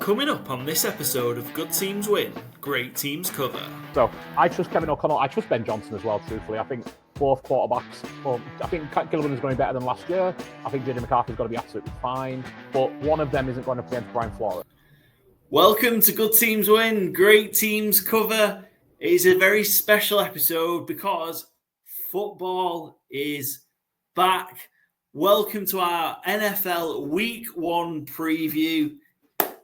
Coming up on this episode of Good Teams Win, Great Teams Cover. So I trust Kevin O'Connell. I trust Ben Johnson as well, truthfully. I think both quarterbacks, I think Gilligan is going to be better than last year. I think JJ McCarthy's going to be absolutely fine. But one of them isn't going up against Brian Flores. Welcome to Good Teams Win, Great Teams Cover. It is a very special episode because football is back. Welcome to our NFL Week 1 preview.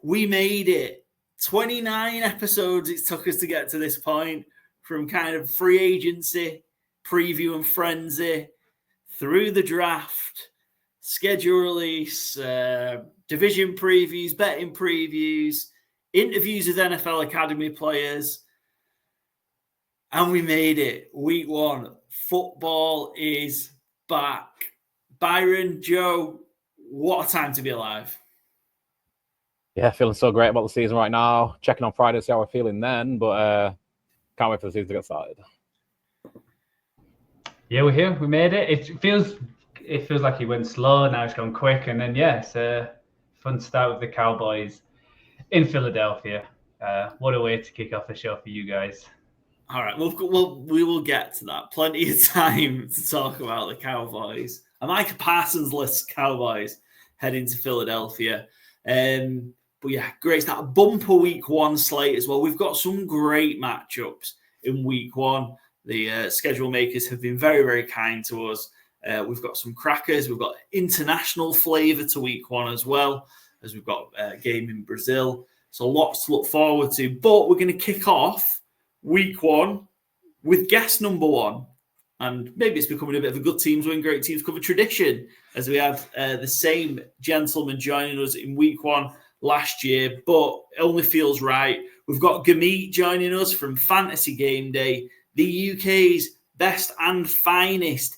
We made it. 29 episodes it took us to get to this point, from kind of free agency, preview and frenzy, through the draft, schedule release, division previews, betting previews, interviews with NFL Academy players. And we made it. Week 1. Football is back. Byron, Joe, what a time to be alive. Yeah, feeling so great about the season right now. Checking on Friday to see how we're feeling then, but can't wait for the season to get started. Yeah, we're here. We made it. It feels like it went slow. Now it's gone quick, and then it's a fun start with the Cowboys in Philadelphia. What a way to kick off the show for you guys. All right, we will get to that. Plenty of time to talk about the Cowboys. A Micah Parsons-less Cowboys heading to Philadelphia. But yeah, great start. Bumper Week 1 slate as well. We've got some great matchups in Week 1. The schedule makers have been very, very kind to us. We've got some crackers. We've got international flavour to Week 1 as well, as we've got a game in Brazil. So lots to look forward to. But we're going to kick off Week 1 with guest number 1. And maybe it's becoming a bit of a Good Teams Win, Great Teams Cover tradition, as we had the same gentleman joining us in Week 1 last year, but it only feels right. We've got Gurmeet joining us from Fantasy Gameday, the UK's best and finest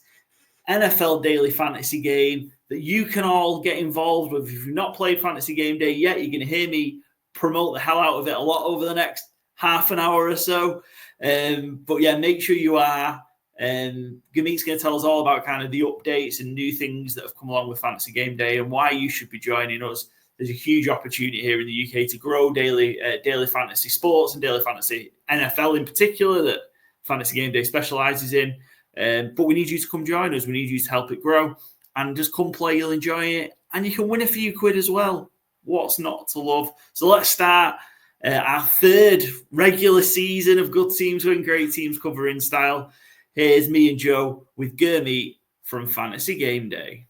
NFL daily fantasy game that you can all get involved with. If you've not played Fantasy Gameday yet, you're going to hear me promote the hell out of it a lot over the next half an hour or so. But yeah, make sure you are. Gurmeet's going to tell us all about kind of the updates and new things that have come along with Fantasy Gameday and why you should be joining us. There's a huge opportunity here in the UK to grow daily fantasy sports and daily fantasy NFL in particular that Fantasy Gameday specialises in. But we need you to come join us. We need you to help it grow and just come play. You'll enjoy it. And you can win a few quid as well. What's not to love? So let's start our third regular season of Good Teams Win, Great Teams Cover in style. Here's me and Joe with Gurmeet from Fantasy Gameday.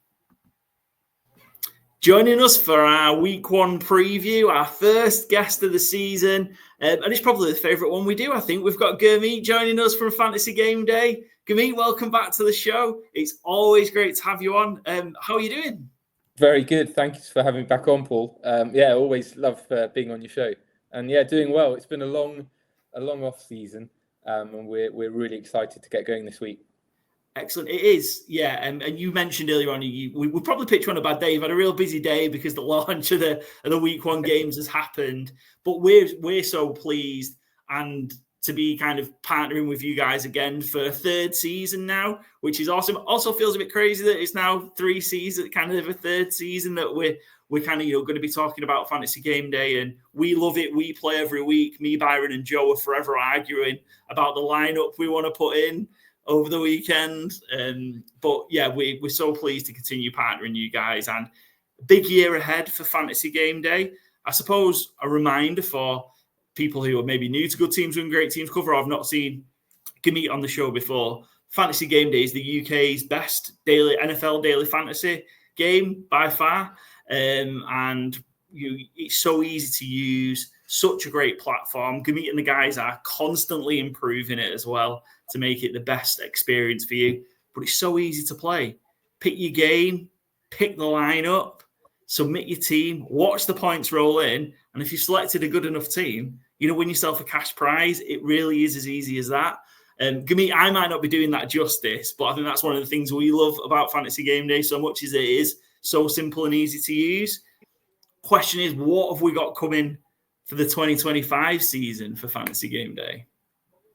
Joining us for our Week 1 preview, our first guest of the season, and it's probably the favourite one we do, I think. We've got Gurmeet joining us from Fantasy Gameday. Gurmeet, welcome back to the show. It's always great to have you on. How are you doing? Very good. Thank you for having me back on, Paul. Always love being on your show. And doing well. It's been a long off season, and we're really excited to get going this week. Excellent. It is, yeah. And you mentioned earlier on, we probably picked you on a bad day. You've had a real busy day because the launch of the Week 1 games has happened. But we're so pleased and to be kind of partnering with you guys again for a third season now, which is awesome. Also feels a bit crazy that it's now 3 seasons, kind of a third season that we're kind of going to be talking about Fantasy Gameday, and we love it. We play every week. Me, Byron, and Joe are forever arguing about the lineup we want to put in over the weekend. But yeah, we're so pleased to continue partnering you guys, and big year ahead for Fantasy Gameday. I suppose a reminder for people who are maybe new to Good Teams Win, Great Teams Cover, or have not seen Gurmeet on the show before. Fantasy Gameday is the UK's best NFL daily fantasy game by far. And it's so easy to use, such a great platform. Gurmeet and the guys are constantly improving it as well to make it the best experience for you. But it's so easy to play. Pick your game, pick the lineup, submit your team, watch the points roll in, and if you've selected a good enough team, win yourself a cash prize. It really is as easy as that. Gurmeet, I might not be doing that justice, but I think that's one of the things we love about Fantasy Gameday so much, is it is so simple and easy to use. Question is, what have we got coming for the 2025 season for Fantasy Gameday?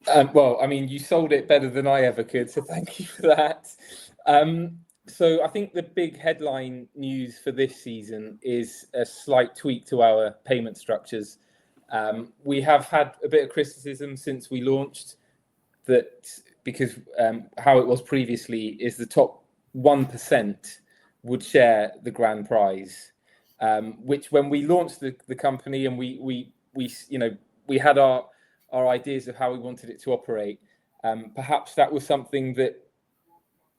You sold it better than I ever could, so thank you for that. So I think the big headline news for this season is a slight tweak to our payment structures. We have had a bit of criticism since we launched that because how it was previously is the top 1% would share the grand prize, which when we launched the company and we had our ideas of how we wanted it to operate, perhaps that was something that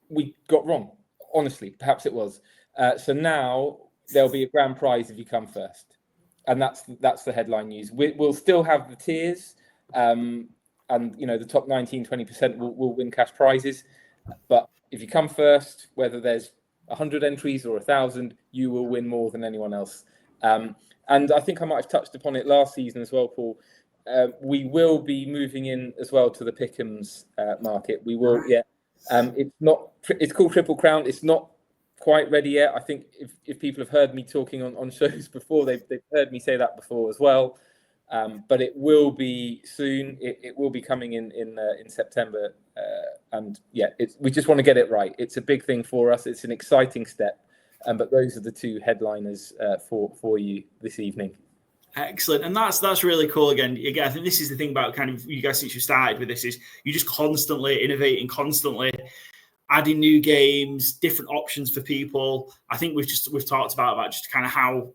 we got wrong. Honestly, perhaps it was. So now there'll be a grand prize if you come first, and that's the headline news. We'll still have the tiers, and the top 19-20% will win cash prizes. But if you come first, whether there's 100 entries or 1,000, you will win more than anyone else. And I think I might have touched upon it last season as well, Paul. We will be moving in as well to the Pick'ems market. We will, yeah. It's called Triple Crown. It's not quite ready yet. I think if people have heard me talking on shows before, they've heard me say that before as well. But it will be soon. It will be coming in September. And yeah, we just want to get it right. It's a big thing for us. It's an exciting step. But those are the two headliners for you this evening. Excellent. And that's really cool. Again, I think this is the thing about kind of you guys since you started with this is you just constantly innovating, constantly adding new games, different options for people. I think we've talked about just kind of how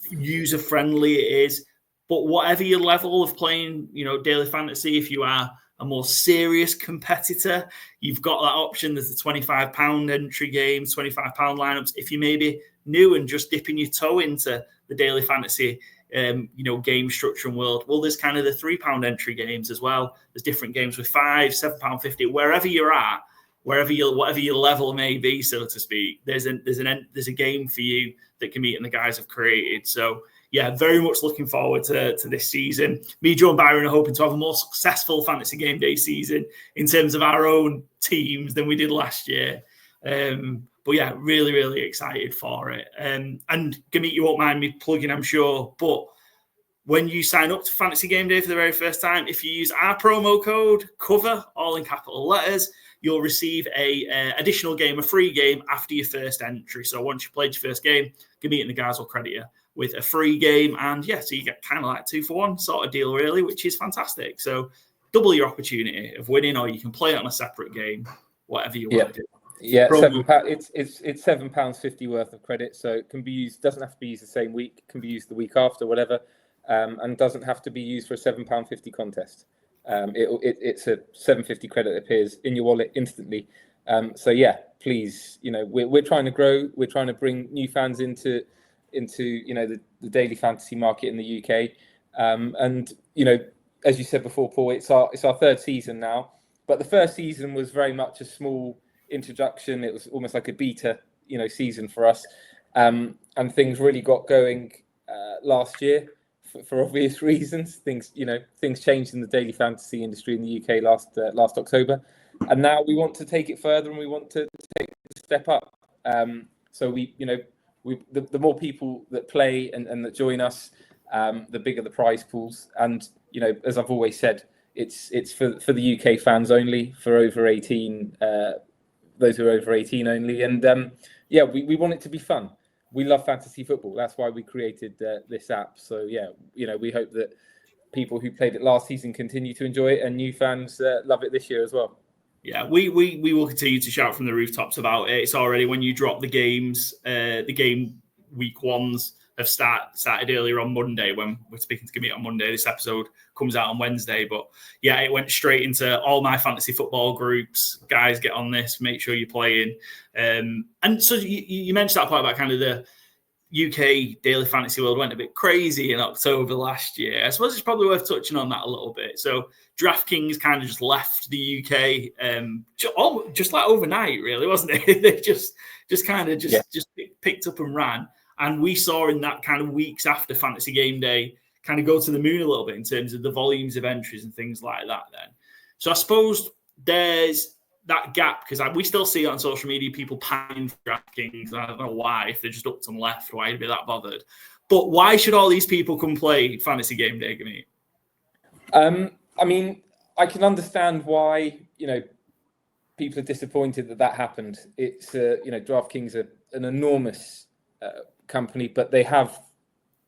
user friendly it is. But whatever your level of playing, daily fantasy, if you are a more serious competitor, you've got that option. There's the £25 entry games, £25 lineups. If you may be new and just dipping your toe into the daily fantasy game structure and world, well, there's kind of the £3 entry games as well. There's different games with £5, £7.50, wherever you're at, whatever your level may be, so to speak. There's a game for you that Gurmeet and the guys have created. So yeah, very much looking forward to this season. Me, Joe, and Byron are hoping to have a more successful fantasy game day season in terms of our own teams than we did last year. But yeah, really, really excited for it. And Gurmeet, you won't mind me plugging, I'm sure. But when you sign up to Fantasy Game Day for the very first time, if you use our promo code COVER, all in capital letters, you'll receive a free game after your first entry. So once you played your first game, Gurmeet and the guys will credit you with a free game. And yeah, so you get kind of like 2-for-1 sort of deal, really, which is fantastic. So double your opportunity of winning, or you can play it on a separate game, whatever you want to do. Yeah, £7. It's £7.50 worth of credit, so it can be used. Doesn't have to be used the same week. It can be used the week after, whatever, and doesn't have to be used for a £7.50 contest. It's a £7.50 credit that appears in your wallet instantly. So yeah, please, we're trying to grow. We're trying to bring new fans into the daily fantasy market in the UK. And as you said before, Paul, it's our third season now. But the first season was very much a small introduction. It was almost like a beta, season for us. And things really got going last year for obvious reasons. Things changed in the daily fantasy industry in the UK last October. And now we want to take it further, and we want to take a step up. So the more people that play and that join us, the bigger the prize pools. And as I've always said, it's for the UK fans only, for over 18, those who are over 18 only. And we want it to be fun. We love fantasy football. That's why we created this app. So yeah, we hope that people who played it last season continue to enjoy it, and new fans love it this year as well. Yeah, we will continue to shout from the rooftops about it. It's already, when you drop the games, the game week ones have started earlier on Monday. When we're speaking to Gurmeet on Monday, this episode comes out on Wednesday. But yeah, it went straight into all my fantasy football groups. Guys, get on this. Make sure you're playing. And so you mentioned that part about kind of the UK daily fantasy world went a bit crazy in October last year. I suppose it's probably worth touching on that a little bit. So DraftKings kind of just left the UK just like overnight, really, wasn't it? They just picked up and ran. And we saw in that kind of weeks after Fantasy Game Day kind of go to the moon a little bit in terms of the volumes of entries and things like that then. So I suppose there's that gap, because we still see it on social media, people panning for DraftKings. I don't know why, if they're just up and left, why would be that bothered? But why should all these people come play Fantasy Game Day, Gurmeet? I mean, I can understand why, people are disappointed that happened. It's DraftKings are an enormous company, but they have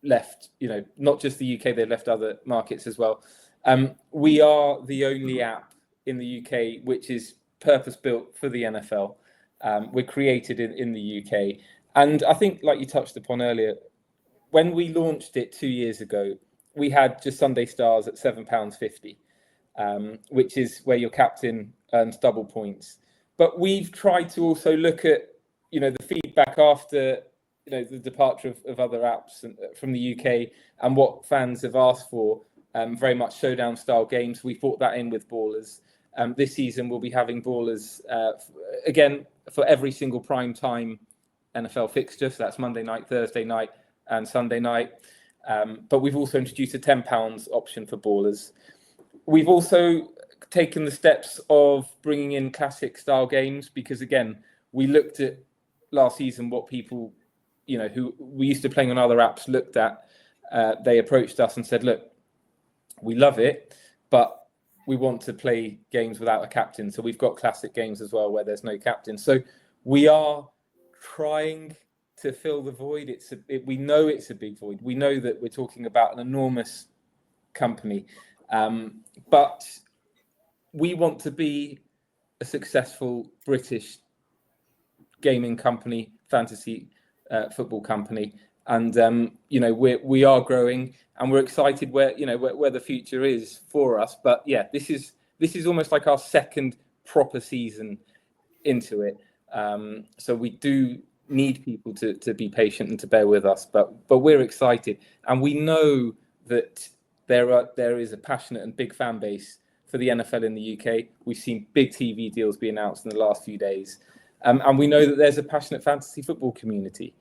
left, not just the UK, they've left other markets as well. We are the only app in the UK which is purpose-built for the NFL. We're created in the UK. And I think, like you touched upon earlier, when we launched it 2 years ago, we had just Sunday Stars at £7.50, which is where your captain earns double points. But we've tried to also look at, the feedback after, the departure of other apps from the UK and what fans have asked for, very much showdown style games. We brought that in with Ballers. This season, we'll be having Ballers again for every single prime time NFL fixture. So that's Monday night, Thursday night, and Sunday night. But we've also introduced a £10 option for Ballers. We've also taken the steps of bringing in classic style games because, again, we looked at last season what people, who we used to playing on other apps looked at. They approached us and said, look, we love it, but we want to play games without a captain. So we've got classic games as well where there's no captain. So we are trying to fill the void. We know it's a big void. We know that we're talking about an enormous company, but we want to be a successful British gaming company, fantasy football company, and we are growing, and we're excited where the future is for us. But yeah, this is almost like our second proper season into it. So we do need people to be patient and to bear with us, but we're excited, and we know that there is a passionate and big fan base for the NFL in the UK. We've seen big TV deals be announced in the last few days, and we know that there's a passionate fantasy football community.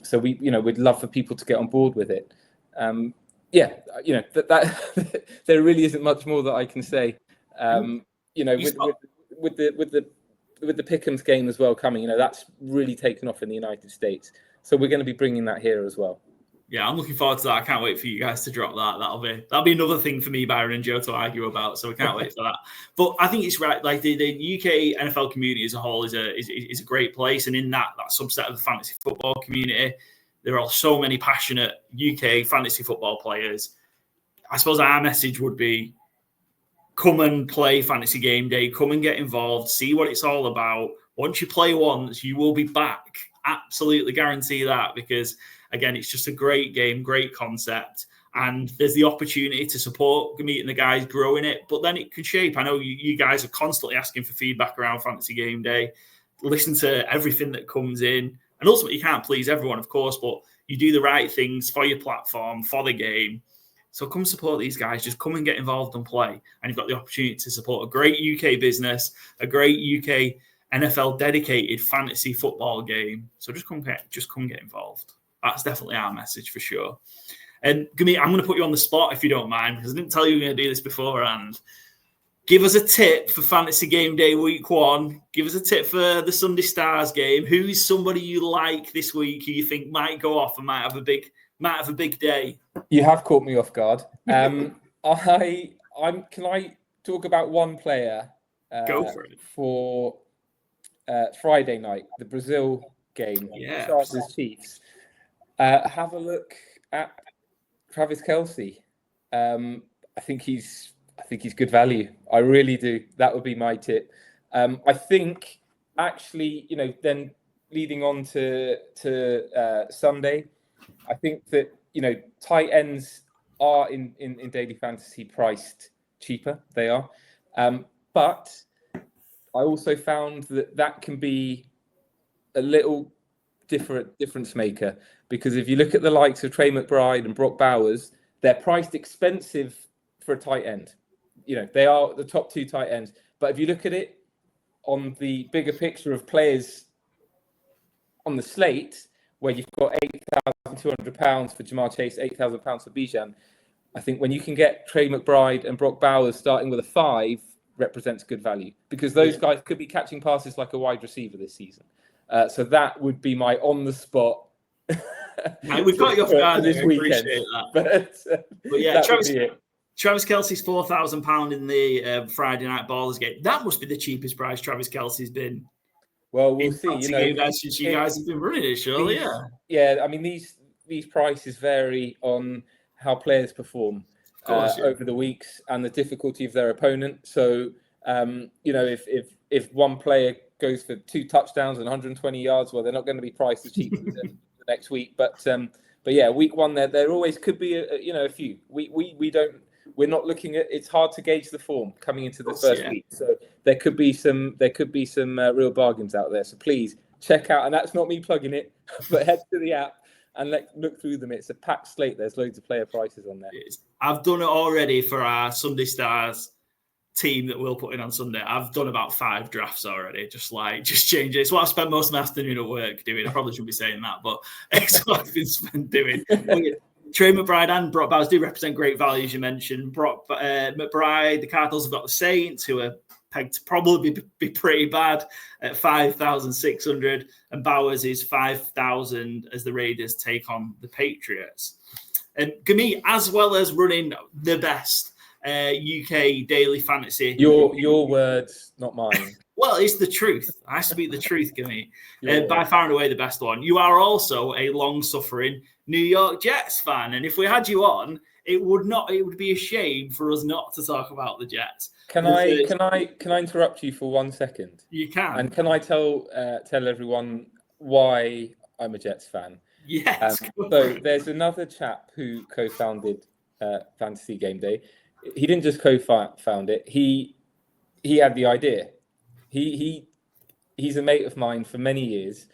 So we'd love for people to get on board with it. That there really isn't much more that I can say. With the Pick'ems game as well coming, that's really taken off in the United States. So we're going to be bringing that here as well. Yeah, I'm looking forward to that. I can't wait for you guys to drop that. That'll be another thing for me, Byron and Joe, to argue about. So we can't wait for that. But I think it's right. Like the UK NFL community as a whole is a great place, and in that subset of the fantasy football community, there are so many passionate UK fantasy football players. I suppose our message would be: come and play Fantasy Game Day. Come and get involved. See what it's all about. Once you play once, you will be back. Absolutely guarantee that, because again, it's just a great game, great concept, and there's the opportunity to support Gurmeet and the guys growing it, but then it can shape. I know you guys are constantly asking for feedback around Fantasy Game Day. Listen to everything that comes in, and ultimately you can't please everyone, of course, but you do the right things for your platform, for the game. So come support these guys. Just come and get involved and play, and you've got the opportunity to support a great UK business, a great UK NFL dedicated fantasy football game. So just come get involved. That's definitely our message for sure. And Gurmeet, I'm going to put you on the spot if you don't mind, because I didn't tell you we were going to do this beforehand. Give us a tip for Fantasy Game Day Week 1. Give us a tip for the Sunday Stars game. Who's somebody you like this week who you think might go off and might have a big day? You have caught me off guard. Can I talk about one player? Go for it. For Friday night, the Brazil game, Chargers Chiefs. Have a look at Travis Kelce. I think he's good value. I really do. That would be my tip. I think actually, then leading on to Sunday, I think that tight ends are in daily fantasy priced cheaper. They are, but I also found that can be a little difference maker, because if you look at the likes of Trey McBride and Brock Bowers, they're priced expensive for a tight end. They are the top two tight ends. But if you look at it on the bigger picture of players on the slate, where you've got £8,200 for Jamar Chase, £8,000 for Bijan, I think when you can get Trey McBride and Brock Bowers starting with a 5 represents good value, because those guys could be catching passes like a wide receiver this season. So that would be my on the spot. We've got your guard this weekend. Appreciate that. But yeah, Travis Travis Kelce's £4,000 in the Friday night ballers game. That must be the cheapest price Travis Kelce's been. Well, we'll see. Since you guys have been running it, surely, I mean, these prices vary on how players perform over the weeks and the difficulty of their opponent. So, if one player goes for 2 touchdowns and 120 yards, well, they're not going to be priced as cheap as the next week. But yeah, week one there always could be a few. We're not looking at. It's hard to gauge the form coming into the first week, so there could be some real bargains out there. So please check out, and that's not me plugging it, but head to the app and look through them. It's a packed slate. There's loads of player prices on there. I've done it already for our Sunday Stars team that we'll put in on Sunday. I've done about 5 drafts already. Just change it. It's what I've spent most of my afternoon at work doing. I probably shouldn't be saying that, but it's what I've been spent doing. Trey McBride and Brock Bowers do represent great value, as you mentioned. Brock McBride, the Cardinals have got the Saints, who are pegged to probably be pretty bad at 5,600, and Bowers is 5,000 as the Raiders take on the Patriots. And Gurmeet, as well as running the best UK daily fantasy. Your words, not mine. Well, it's the truth. I speak the truth, Gurmeet. By far and away the best one. You are also a long-suffering New York Jets fan, and if we had you on, it would be a shame for us not to talk about the Jets. Can I interrupt you for 1 second? You can. And can I tell everyone why I'm a Jets fan? Yes. So there's another chap who co-founded Fantasy Gameday. He didn't just co-found it. He had the idea. He's a mate of mine for many years.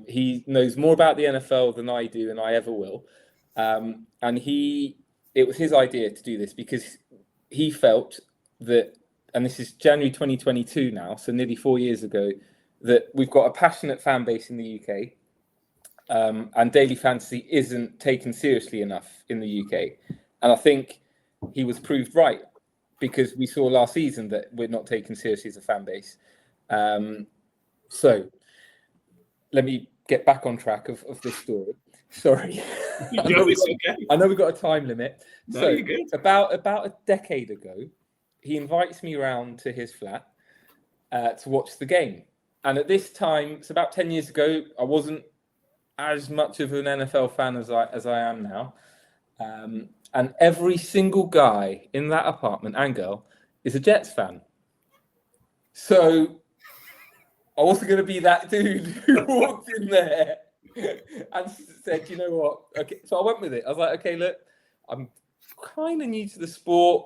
He knows more about the NFL than I do and I ever will. And it was his idea to do this because he felt that, and this is January 2022 now, so nearly 4 years ago, that we've got a passionate fan base in the UK, and daily fantasy isn't taken seriously enough in the UK. And I think he was proved right because we saw last season that we're not taken seriously as a fan base. So let me get back on track of this story. Sorry. I know we've got a time limit. No, so you're good. About a decade ago, he invites me round to his flat to watch the game. And at this time, it's about 10 years ago, I wasn't as much of an NFL fan as I am now. And every single guy in that apartment and girl is a Jets fan. So I wasn't going to be that dude who walked in there and said, you know what? Okay. So I went with it. I was like, okay, look, I'm kind of new to the sport.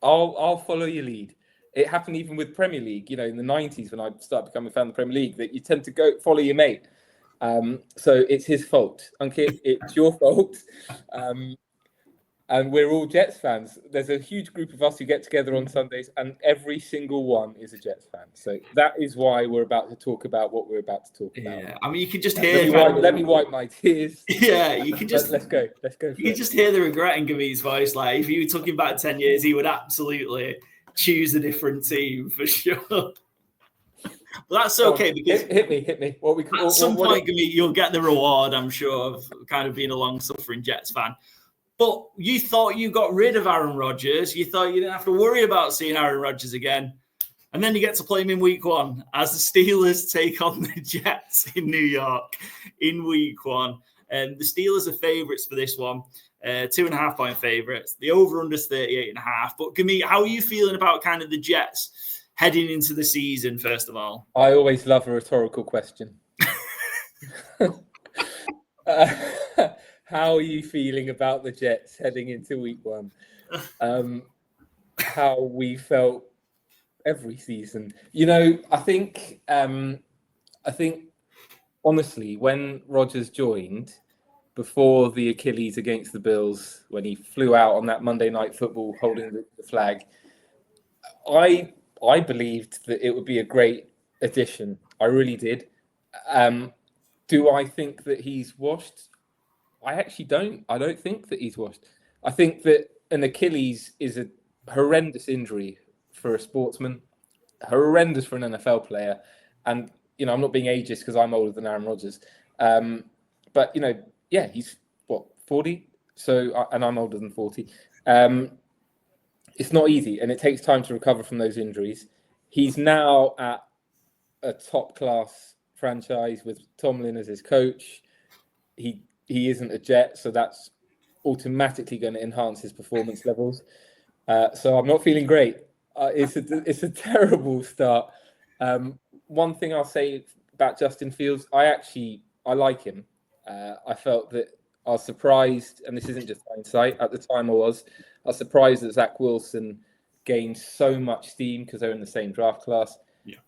I'll follow your lead. It happened even with Premier League, in the 90s when I started becoming a fan of the Premier League, that you tend to go follow your mate. So it's his fault. Ankit, it's your fault. And we're all Jets fans. There's a huge group of us who get together on Sundays, and every single one is a Jets fan. So that is why we're about to talk about what we're about to talk about. Yeah, I mean, you can just hear. Let me wipe my tears. Yeah, you can just let's go. You can just hear the regret in Gurmeet's voice. Like if you took him back 10 years, he would absolutely choose a different team for sure. But that's okay because hit me. At some point, Gurmeet, you'll get the reward, I'm sure, of kind of being a long-suffering Jets fan. But you thought you got rid of Aaron Rodgers. You thought you didn't have to worry about seeing Aaron Rodgers again. And then you get to play him in week 1 as the Steelers take on the Jets in New York in week 1. And the Steelers are favourites for this one, 2.5-point favourites. The over-under is 38.5. But Gurmeet, how are you feeling about kind of the Jets heading into the season, first of all? I always love a rhetorical question. How are you feeling about the Jets heading into week 1? How we felt every season. I think honestly, when Rodgers joined, before the Achilles against the Bills, when he flew out on that Monday Night Football holding the flag, I believed that it would be a great addition. I really did. Do I think that he's washed? I actually don't. I don't think that he's washed. I think that an Achilles is a horrendous injury for a sportsman, horrendous for an NFL player. And, I'm not being ageist because I'm older than Aaron Rodgers. But, he's, 40? So, and I'm older than 40. It's not easy, and it takes time to recover from those injuries. He's now at a top-class franchise with Tomlin as his coach. He isn't a Jet, so that's automatically going to enhance his performance levels. So I'm not feeling great. It's a terrible start. One thing I'll say about Justin Fields, I like him. I felt that I was surprised, and this isn't just hindsight. At the time, I was surprised that Zach Wilson gained so much steam because they're in the same draft class. Yeah.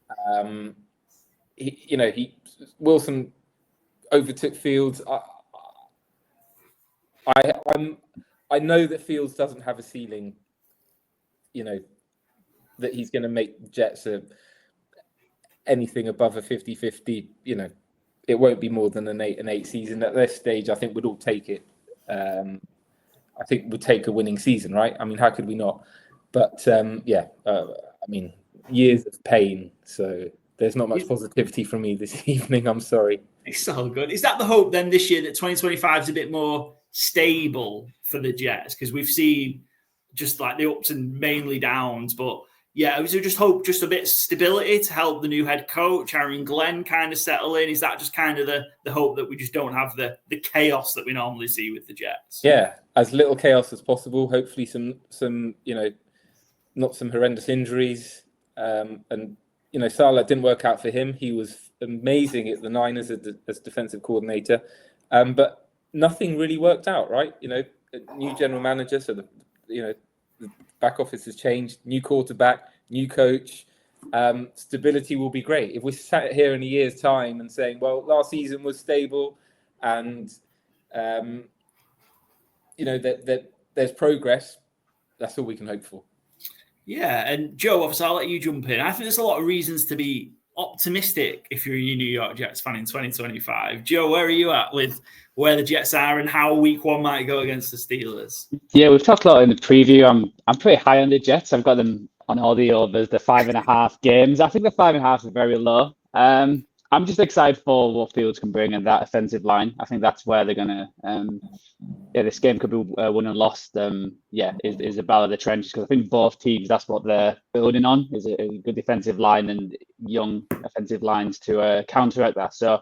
Wilson overtook Fields. I know that Fields doesn't have a ceiling. That he's going to make Jets anything above a 50-50. It won't be more than an 8-8 season at this stage. I think we'd all take it. I think we'd take a winning season, right? I mean, how could we not? But years of pain. So there's not much positivity from me this evening. I'm sorry. It's so good. Is that the hope then this year that 2025 is a bit more stable for the Jets? Because we've seen just like the ups and mainly downs, but yeah, was there just hope, just a bit of stability to help the new head coach, Aaron Glenn, kind of settle in? Is that just kind of the hope that we just don't have the chaos that we normally see with the Jets? Yeah, as little chaos as possible. Hopefully some not some horrendous injuries. Salah didn't work out for him. He was amazing at the Niners as defensive coordinator, but nothing really worked out, right? New general manager, so the back office has changed, new quarterback, new coach. Stability will be great. If we sat here in a year's time and saying, well, last season was stable and, that there's progress, that's all we can hope for. Yeah, and Joe, obviously, I'll let you jump in. I think there's a lot of reasons to be optimistic if you're a New York Jets fan in 2025. Joe, where are you at with where the Jets are and how week one might go against the Steelers? Yeah, we've talked a lot in the preview. I'm pretty high on the Jets. I've got them on all the overs, the 5.5 games. I think the 5.5 is very low. I'm just excited for what Fields can bring and that offensive line. I think that's where they're gonna. This game could be won and lost. Is a battle of the trenches because I think both teams, that's what they're building on, is a good defensive line and young offensive lines to counteract that. So,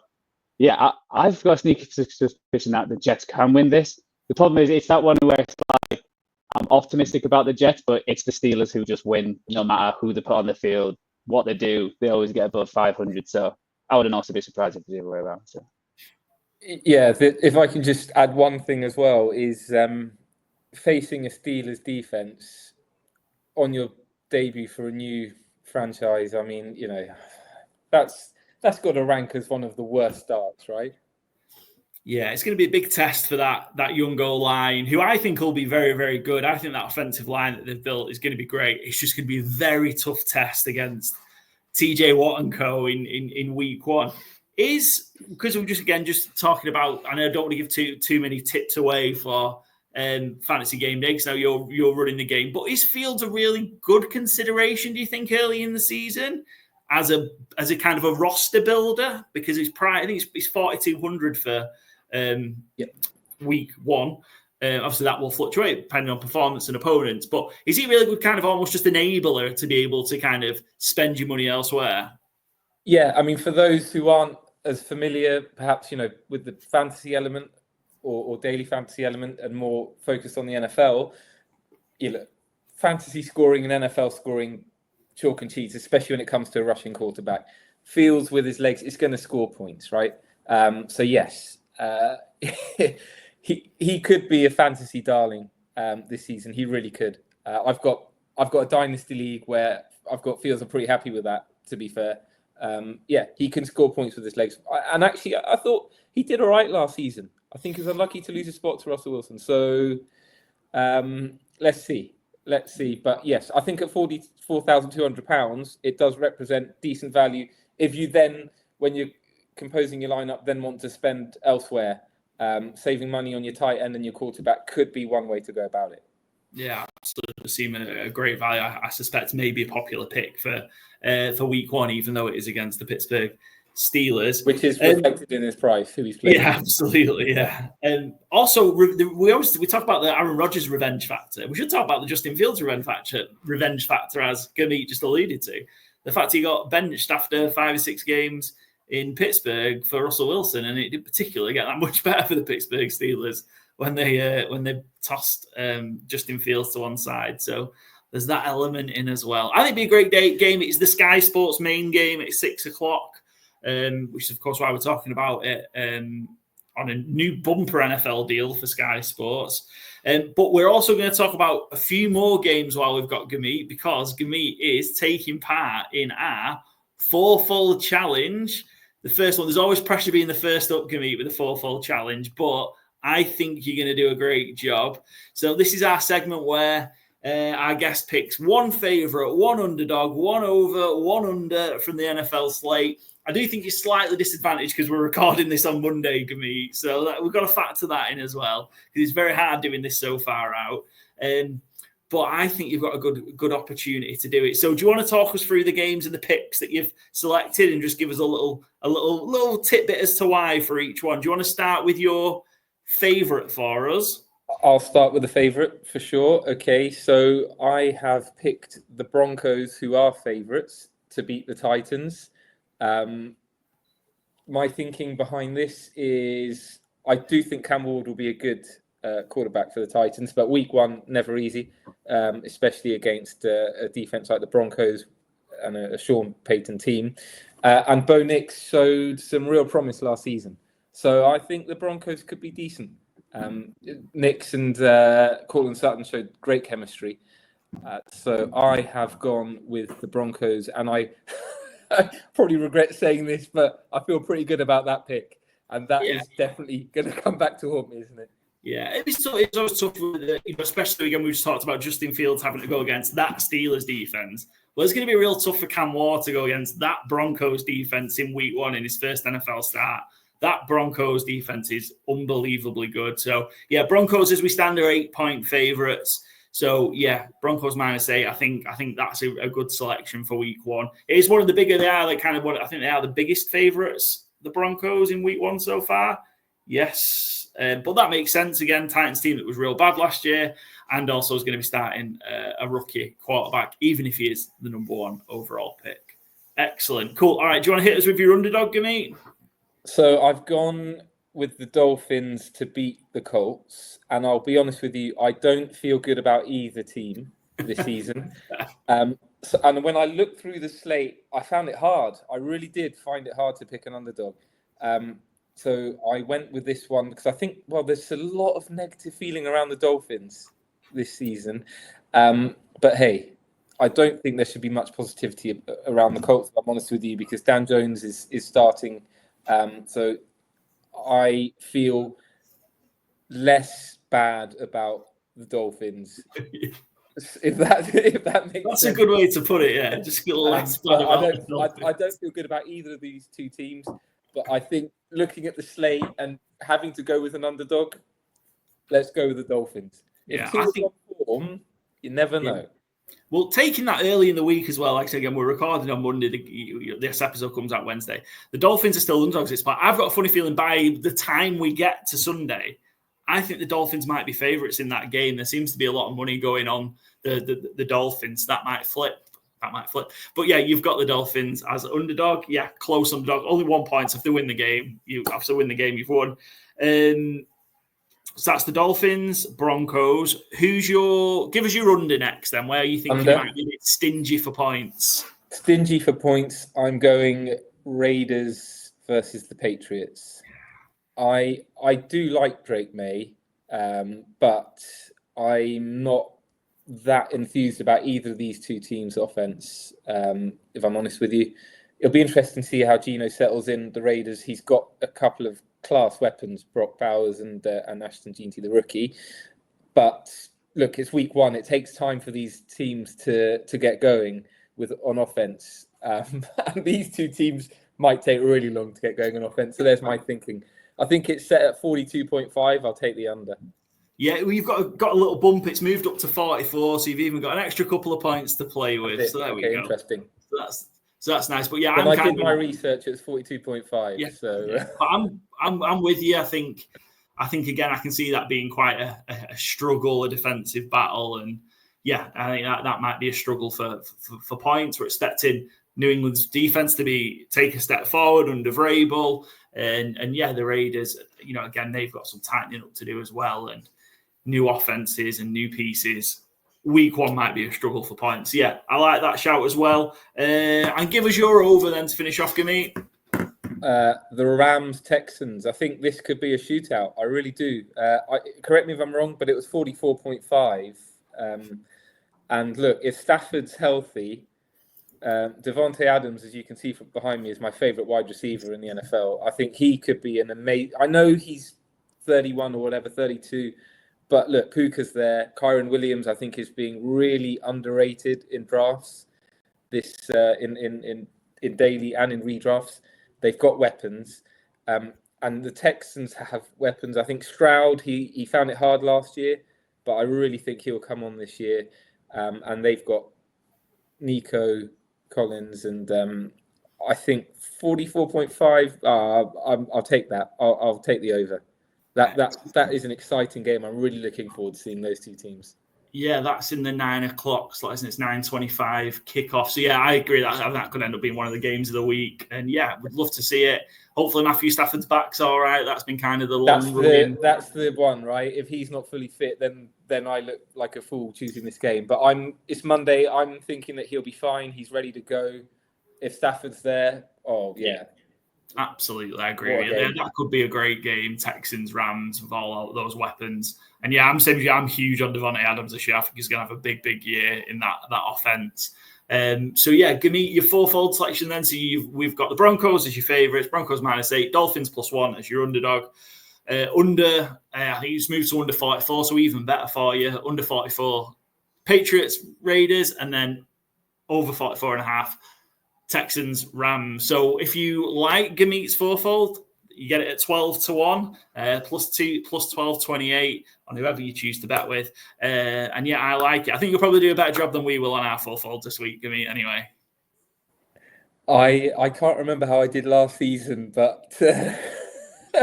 yeah, I've got a sneaky suspicion that the Jets can win this. The problem is it's that one where it's like I'm optimistic about the Jets, but it's the Steelers who just win no matter who they put on the field, what they do. They always get above 500. So I wouldn't also be surprised if it's the other way around. So. Yeah, if I can just add one thing as well, is facing a Steelers defense on your debut for a new franchise. I mean, that's got to rank as one of the worst starts, right? Yeah, it's going to be a big test for that young goal line, who I think will be very, very good. I think that offensive line that they've built is going to be great. It's just going to be a very tough test against TJ Watt and co in week one. Is because we're just talking about, and I don't want to give too many tips away for fantasy game day because now you're running the game. But is Fields a really good consideration, do you think, early in the season as a kind of a roster builder? Because I think it's 4,200 for week one. Obviously, that will fluctuate depending on performance and opponents. But is he really good, kind of almost just enabler to be able to kind of spend your money elsewhere? Yeah, I mean, for those who aren't as familiar, perhaps, with the fantasy element or daily fantasy element and more focused on the NFL, fantasy scoring and NFL scoring, chalk and cheese, especially when it comes to a rushing quarterback. Fields with his legs, it's going to score points, right? So yes, he could be a fantasy darling this season. He really could. I've got a dynasty league where I've got Fields. I'm pretty happy with that, to be fair. He can score points with his legs. And actually, I thought he did all right last season. I think he was unlucky to lose his spot to Russell Wilson. So let's see. But yes, I think at £44,200, it does represent decent value. If you then, when you're composing your lineup, then want to spend elsewhere, saving money on your tight end and your quarterback could be one way to go about it. Yeah, absolutely. Seem a great value. I suspect maybe a popular pick for week one, even though it is against the Pittsburgh Steelers, which is reflected in his price, who he's playing. Yeah, absolutely. Yeah. Also, we talk about the Aaron Rodgers revenge factor. We should talk about the Justin Fields revenge factor, as Gurmeet just alluded to. The fact he got benched after 5 or 6 games in Pittsburgh for Russell Wilson, and it didn't particularly get that much better for the Pittsburgh Steelers when they tossed Justin Fields to one side. So there's that element in as well. I think it'd be a great game. It's the Sky Sports main game at 6:00. Which is, of course, why we're talking about it on a new bumper NFL deal for Sky Sports. But we're also going to talk about a few more games while we've got Gurmeet, because Gurmeet is taking part in our fourfold challenge. The first one, there's always pressure being the first up, Gurmeet, with the fourfold challenge, but I think you're going to do a great job. So this is our segment where our guest picks one favourite, one underdog, one over, one under from the NFL slate. I do think you're slightly disadvantaged because we're recording this on Monday, Gurmeet. So we've got to factor that in as well, because it's very hard doing this so far out. But I think you've got a good opportunity to do it. So do you want to talk us through the games and the picks that you've selected, and just give us a little tidbit as to why for each one? Do you want to start with your favourite for us? I'll start with the favourite for sure. Okay, so I have picked the Broncos, who are favourites, to beat the Titans. My thinking behind this is I do think Cam Ward will be a good quarterback for the Titans, but week one, never easy, especially against a defense like the Broncos and a Sean Payton team. And Bo Nix showed some real promise last season. So I think the Broncos could be decent. Nix and Cortland Sutton showed great chemistry. So I have gone with the Broncos, and I probably regret saying this, but I feel pretty good about that pick. And that is definitely going to come back to haunt me, isn't it? Yeah, it's always tough, especially again, we just talked about Justin Fields having to go against that Steelers defense. Well, it's going to be real tough for Cam Ward to go against that Broncos defense in week one in his first NFL start. That Broncos defense is unbelievably good. So, yeah, Broncos, as we stand, are 8-point favourites. So, yeah, Broncos -8. I think that's a good selection for week one. It is one of the bigger. I think they are the biggest favourites, the Broncos, in week one so far. Yes. But that makes sense. Again, Titans team that was real bad last year, and also is going to be starting a rookie quarterback, even if he is the number one overall pick. Excellent. Cool. All right. Do you want to hit us with your underdog, Gurmeet? So I've gone with the Dolphins to beat the Colts. And I'll be honest with you, I don't feel good about either team this season. And when I looked through the slate, I found it hard. I really did find it hard to pick an underdog. So I went with this one because I think, there's a lot of negative feeling around the Dolphins this season. But hey, I don't think there should be much positivity around the Colts, if I'm honest with you, because Dan Jones is starting. So I feel less bad about the Dolphins. If that makes That's sense. a good way to put it, yeah. Just feel less bad about I don't feel good about either of these two teams. But I think looking at the slate and having to go with an underdog, let's go with the Dolphins. If two are on form, you never know. Well, taking that early in the week as well, like I said, again, we're recording on Monday. This episode comes out Wednesday. The Dolphins are still underdogs this part. I've got a funny feeling by the time we get to Sunday, I think the Dolphins might be favourites in that game. There seems to be a lot of money going on the Dolphins. That might flip. But yeah, you've got the Dolphins as underdog. Yeah, close underdog. Only 1 point. So if they win the game, you've won. So that's the Dolphins, Broncos. Give us your under next then. Where you think you might be a bit stingy for points? Stingy for points. I'm going Raiders versus the Patriots. I do like Drake May, but I'm not that enthused about either of these two teams' offense, if I'm honest with you. It'll be interesting to see how Geno settles in the Raiders. He's got a couple of class weapons, Brock Bowers and Ashton Jeanty, the rookie. But look, it's week one. It takes time for these teams to get going on offense. And these two teams might take really long to get going on offense. So there's my thinking. I think it's set at 42.5. I'll take the under. Yeah, well, you've got a little bump. It's moved up to 44, so you've even got an extra couple of points to play with. So there we go. Interesting. So that's nice. But yeah, when I did my research, it was 42.5. Yeah. So yeah. But I'm with you. I think again, I can see that being quite a struggle, a defensive battle, and yeah, I think that might be a struggle for points. We're expecting New England's defense to take a step forward under Vrabel, and yeah, the Raiders, again, they've got some tightening up to do as well, and new offenses and new pieces. Week 1 might be a struggle for points. Yeah, I like that shout as well. And give us your over then to finish off, Gurmeet. The Rams Texans. I think this could be a shootout. I really do. Correct me if I'm wrong, but it was 44.5. And look, if Stafford's healthy, Devontae Adams, as you can see from behind me, is my favorite wide receiver in the NFL. I think he could be an amazing. I know he's 31 or whatever, 32. But look, Puka's there. Kyron Williams, I think, is being really underrated in drafts. This in daily and in redrafts, they've got weapons, and the Texans have weapons. I think Stroud, he found it hard last year, but I really think he'll come on this year. And they've got Nico Collins, and I think 44.5. I'll take that. I'll take the over. That is an exciting game. I'm really looking forward to seeing those two teams. Yeah, that's in the 9 o'clock slot, isn't it? It's 9:25 kickoff. So yeah, I agree that could end up being one of the games of the week. And yeah, we'd love to see it. Hopefully Matthew Stafford's back's all right. That's been kind of the long run. That's the one, right? If he's not fully fit, then I look like a fool choosing this game. But it's Monday. I'm thinking that he'll be fine. He's ready to go. If Stafford's there, yeah. Absolutely, I agree with you. That could be a great game. Texans, Rams with all those weapons. And yeah, I'm huge on Devontae Adams this year. I think he's going to have a big, big year in that offense. So yeah, give me your fourfold selection then. So we've got the Broncos as your favourites. Broncos -8, Dolphins +1 as your underdog. I think it's moved to under 44, so even better for you. Under 44, Patriots, Raiders, and then over 44.5. Texans, Rams. So if you like Gurmeet's fourfold, you get it at 12-1, +2, +12, 28 on whoever you choose to bet with. And yeah, I like it. I think you'll probably do a better job than we will on our fourfold this week, Gurmeet, anyway. I can't remember how I did last season, but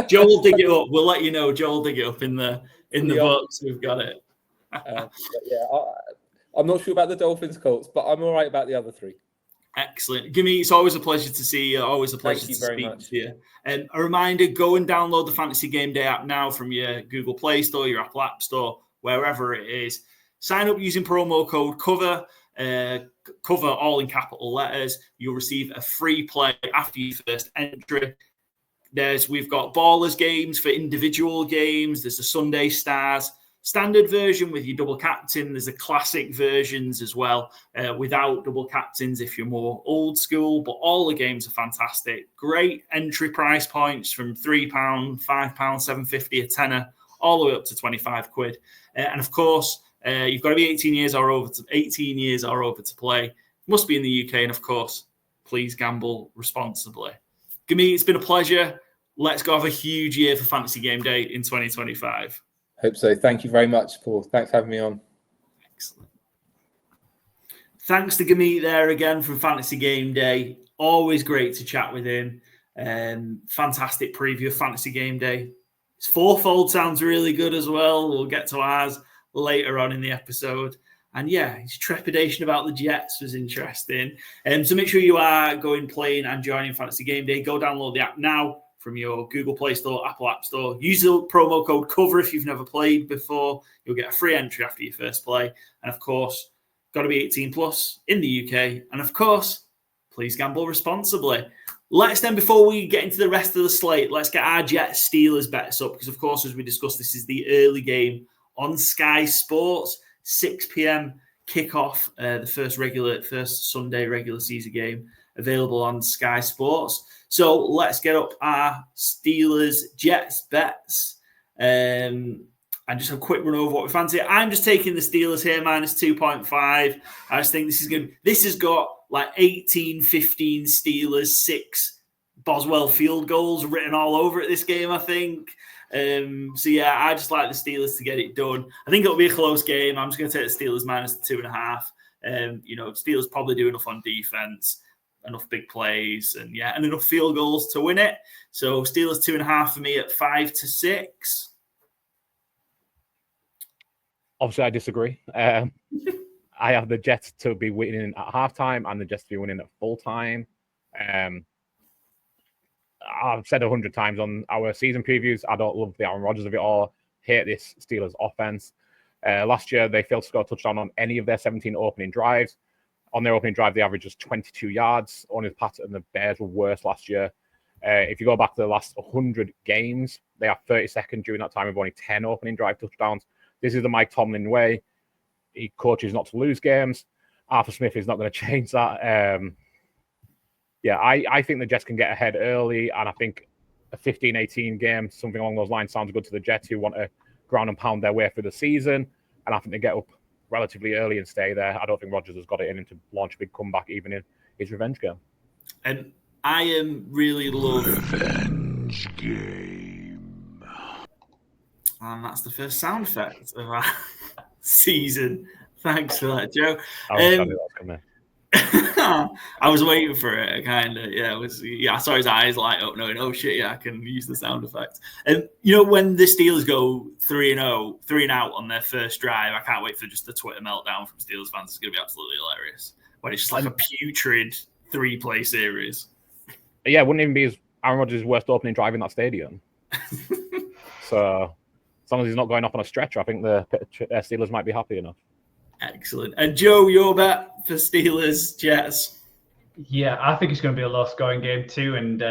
Joe will dig it up. We'll let you know. Joe will dig it up in the books. We've got it. I'm not sure about the Dolphins Colts, but I'm all right about the other three. Excellent. Gurmeet, it's always a pleasure to see you. Always a pleasure to speak to you. And a reminder, go and download the Fantasy Gameday app now from your Google Play Store, your Apple App Store, wherever it is. Sign up using promo code COVER, cover all in capital letters. You'll receive a free play after your first entry. We've got Ballers games for individual games. There's the Sunday Stars standard version with your double captain. There's the classic versions as well without double captains if you're more old school. But all the games are fantastic. Great entry price points from £3, £5, £7.50, a tenner, all the way up to 25 quid. And of course, you've got to be 18 years or over to play. Must be in the UK, and of course, please gamble responsibly. Gurmeet, it's been a pleasure. Let's go have a huge year for Fantasy Game Day in 2025. Hope so. Thank you very much, Paul. Thanks for having me on. Excellent. Thanks to Gurmeet there again from Fantasy Game Day. Always great to chat with him. Fantastic preview of Fantasy Game Day. His fourfold sounds really good as well. We'll get to ours later on in the episode. And yeah, his trepidation about the Jets was interesting. So make sure you are going, playing and joining Fantasy Game Day. Go download the app now from your Google Play Store, Apple App Store. Use the promo code COVER if you've never played before. You'll get a free entry after your first play. And of course, got to be 18 plus in the UK. And of course, please gamble responsibly. Let's then, before we get into the rest of the slate, let's get our Jets Steelers bets up. Because of course, as we discussed, this is the early game on Sky Sports, 6 p.m. kickoff, the first Sunday regular season game available on Sky Sports. So let's get up our Steelers Jets bets. And just a quick run over what we fancy. I'm just taking the Steelers here, -2.5. I just think this is good. This has got like 18-15 Steelers, 6 Boswell field goals written all over it this game, I think. So yeah, I just like the Steelers to get it done. I think it'll be a close game. I'm just going to take the Steelers -2.5. Steelers probably do enough on defense. enough big plays and enough field goals to win it. So Steelers 2.5 for me at 5-6. Obviously, I disagree. I have the Jets to be winning at halftime and the Jets to be winning at full time. I've said 100 times on our season previews, I don't love the Aaron Rodgers of it all. Hate this Steelers offense. Last year, they failed to score a touchdown on any of their 17 opening drives. On their opening drive, the average was 22 yards. Only the Pats and the Bears were worse last year. If you go back to the last 100 games, they are 32nd during that time with only 10 opening drive touchdowns. This is the Mike Tomlin way. He coaches not to lose games. Arthur Smith is not going to change that. I think the Jets can get ahead early, and I think a 15-18 game, something along those lines, sounds good to the Jets who want to ground and pound their way through the season. And I think they get up relatively early and stay there. I don't think Rodgers has got it in to launch a big comeback, even in his revenge game. And I am really love Revenge game. And that's the first sound effect of our season. Thanks for that, Joe. I was waiting for it, kind of. I saw his eyes light up, knowing, oh shit, I can use the sound effect. And when the Steelers go 3-0, 3-out on their first drive, I can't wait for just the Twitter meltdown from Steelers fans. It's going to be absolutely hilarious. When it's just like a putrid 3-play series. Yeah, it wouldn't even be Aaron Rodgers' worst opening drive in that stadium. So, as long as he's not going off on a stretcher, I think the Steelers might be happy enough. Excellent. And Joe, your bet for Steelers Jets? Yeah, I think it's going to be a low-scoring game too. And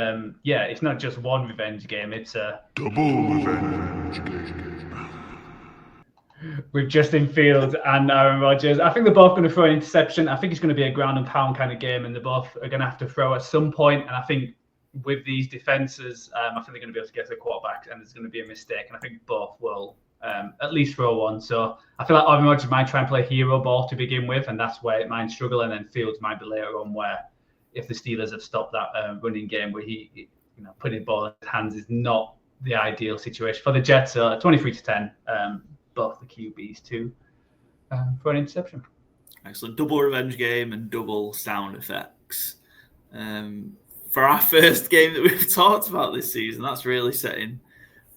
it's not just one revenge game; it's a double revenge game with Justin Fields and Aaron Rodgers. I think they're both going to throw an interception. I think it's going to be a ground and pound kind of game, and they both are going to have to throw at some point. And I think with these defenses, I think they're going to be able to get to the quarterback, and there's going to be a mistake. And I think both will at least throw one. So I feel like Aaron Rodgers might try and play hero ball to begin with, and that's where it might struggle. And then Fields might be later on, where if the Steelers have stopped that running game where he putting the ball in his hands is not the ideal situation for the Jets. 23-10, both the QBs too for an interception. Excellent. Double revenge game and double sound effects. For our first game that we've talked about this season, that's really setting.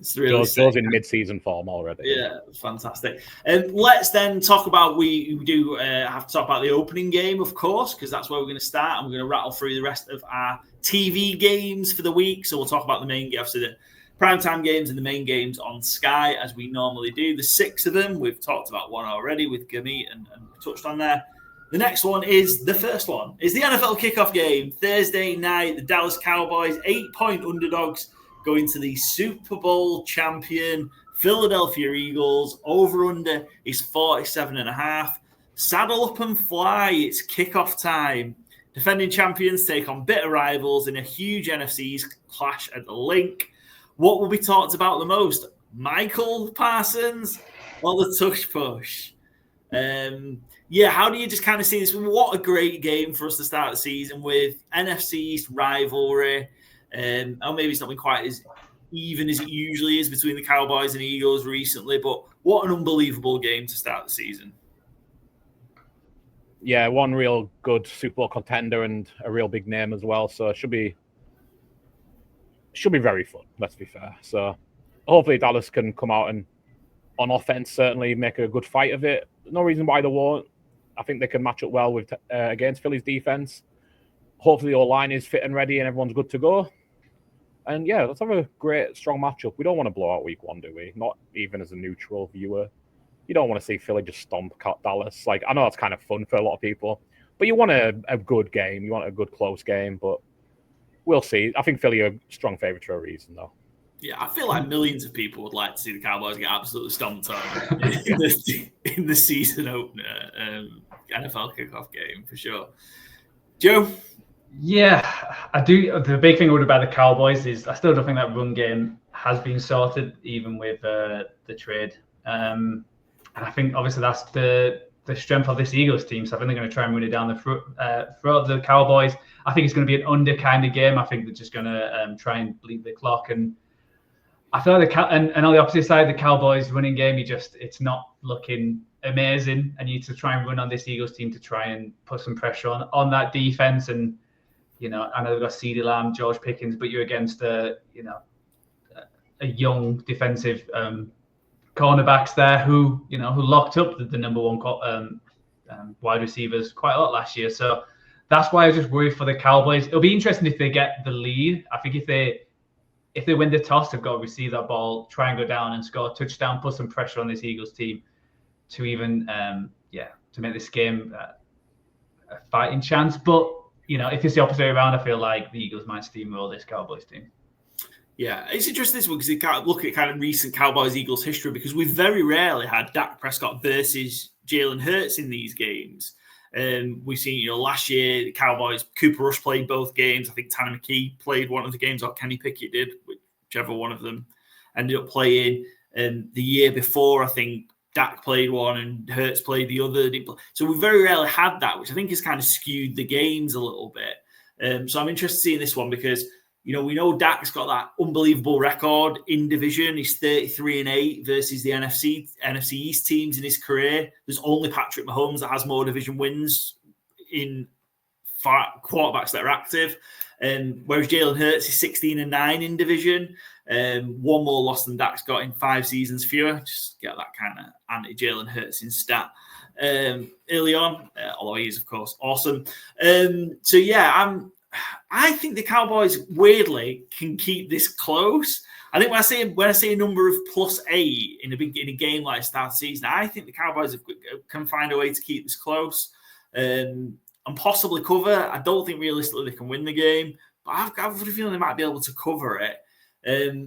Joe's in mid-season form already. Yeah, fantastic. Let's then talk about, we do have to talk about the opening game, of course, because that's where we're going to start, and we're going to rattle through the rest of our TV games for the week. So we'll talk about the main games, so the primetime games and the main games on Sky, as we normally do. The 6 of them, we've talked about one already with Gurmeet and touched on there. The next one is the first one. Is the NFL kickoff game. Thursday night, the Dallas Cowboys, 8-point underdogs, going to the Super Bowl champion Philadelphia Eagles. Over-under is 47.5. Saddle up and fly. It's kickoff time. Defending champions take on bitter rivals in a huge NFC's clash at the link. What will be talked about the most? Michael Parsons or the tush push? How do you just kind of see this? What a great game for us to start the season with. NFC East rivalry. Or maybe it's not been quite as even as it usually is between the Cowboys and Eagles recently, but what an unbelievable game to start the season. Yeah, one real good Super Bowl contender and a real big name as well. So it should be very fun, let's be fair. So hopefully Dallas can come out and on offense certainly make a good fight of it. No reason why they won't. I think they can match up well with against Philly's defense. Hopefully the O-line is fit and ready and everyone's good to go. And yeah, let's have a great, strong matchup. We don't want to blow out week 1, do we? Not even as a neutral viewer. You don't want to see Philly just stomp Dallas. Like, I know that's kind of fun for a lot of people, but you want a good game. You want a good, close game, but we'll see. I think Philly are a strong favorite for a reason, though. Yeah, I feel like millions of people would like to see the Cowboys get absolutely stomped on in the season opener NFL kickoff game, for sure. Joe? Yeah, I do. The big thing about the Cowboys is I still don't think that run game has been sorted, even with the trade. And I think obviously that's the strength of this Eagles team. So I think they're going to try and run it down the throat of the Cowboys. I think it's going to be an under kind of game. I think they're just going to try and bleed the clock. And I feel like and on the opposite side, the Cowboys running game, it's not looking amazing. And you need to try and run on this Eagles team to try and put some pressure on that defense. And I know they've got CeeDee Lamb, George Pickens, but you're against a young defensive cornerbacks there who locked up the number one wide receivers quite a lot last year. So that's why I was just worried for the Cowboys. It'll be interesting if they get the lead. I think if they win the toss, they've got to receive that ball, try and go down and score a touchdown, put some pressure on this Eagles team to even to make this game a fighting chance. But if it's the opposite way around, I feel like the Eagles might steamroll this Cowboys team. Yeah, it's interesting this one because you can't look at kind of recent Cowboys-Eagles history because we've very rarely had Dak Prescott versus Jalen Hurts in these games. We've seen, last year, the Cowboys, Cooper Rush played both games. I think Tanner McKee played one of the games, or Kenny Pickett did, whichever one of them ended up playing. The year before, I think Dak played one and Hurts played the other. So we very rarely had that, which I think has kind of skewed the games a little bit. So I'm interested to see this one because we know Dak's got that unbelievable record in division. He's 33-8 versus the NFC East teams in his career. There's only Patrick Mahomes that has more division wins in quarterbacks that are active. Whereas Jalen Hurts is 16-9 in division. One more loss than Dak's got in 5 seasons fewer. Just get that kind of anti-Jalen Hurts in stat early on, although he is, of course, awesome. I think the Cowboys weirdly can keep this close. I think when I say a number of +8 in a game like start of the season, I think the Cowboys can find a way to keep this close and possibly cover. I don't think realistically they can win the game, but I've got a feeling they might be able to cover it.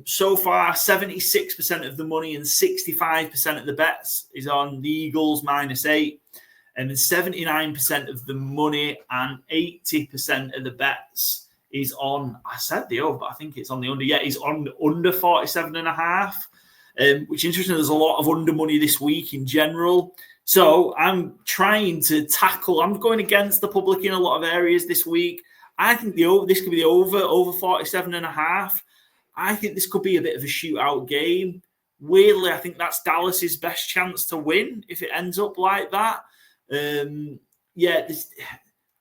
So far, 76% of the money and 65% of the bets is on the Eagles -8. And then 79% of the money and 80% of the bets is on, I said the over, but I think it's on the under. Yeah, it's on under 47.5, which is interesting. There's a lot of under money this week in general. So I'm trying to I'm going against the public in a lot of areas this week. I think this could be the over 47.5. I think this could be a bit of a shootout game. Weirdly, I think that's Dallas's best chance to win if it ends up like that. This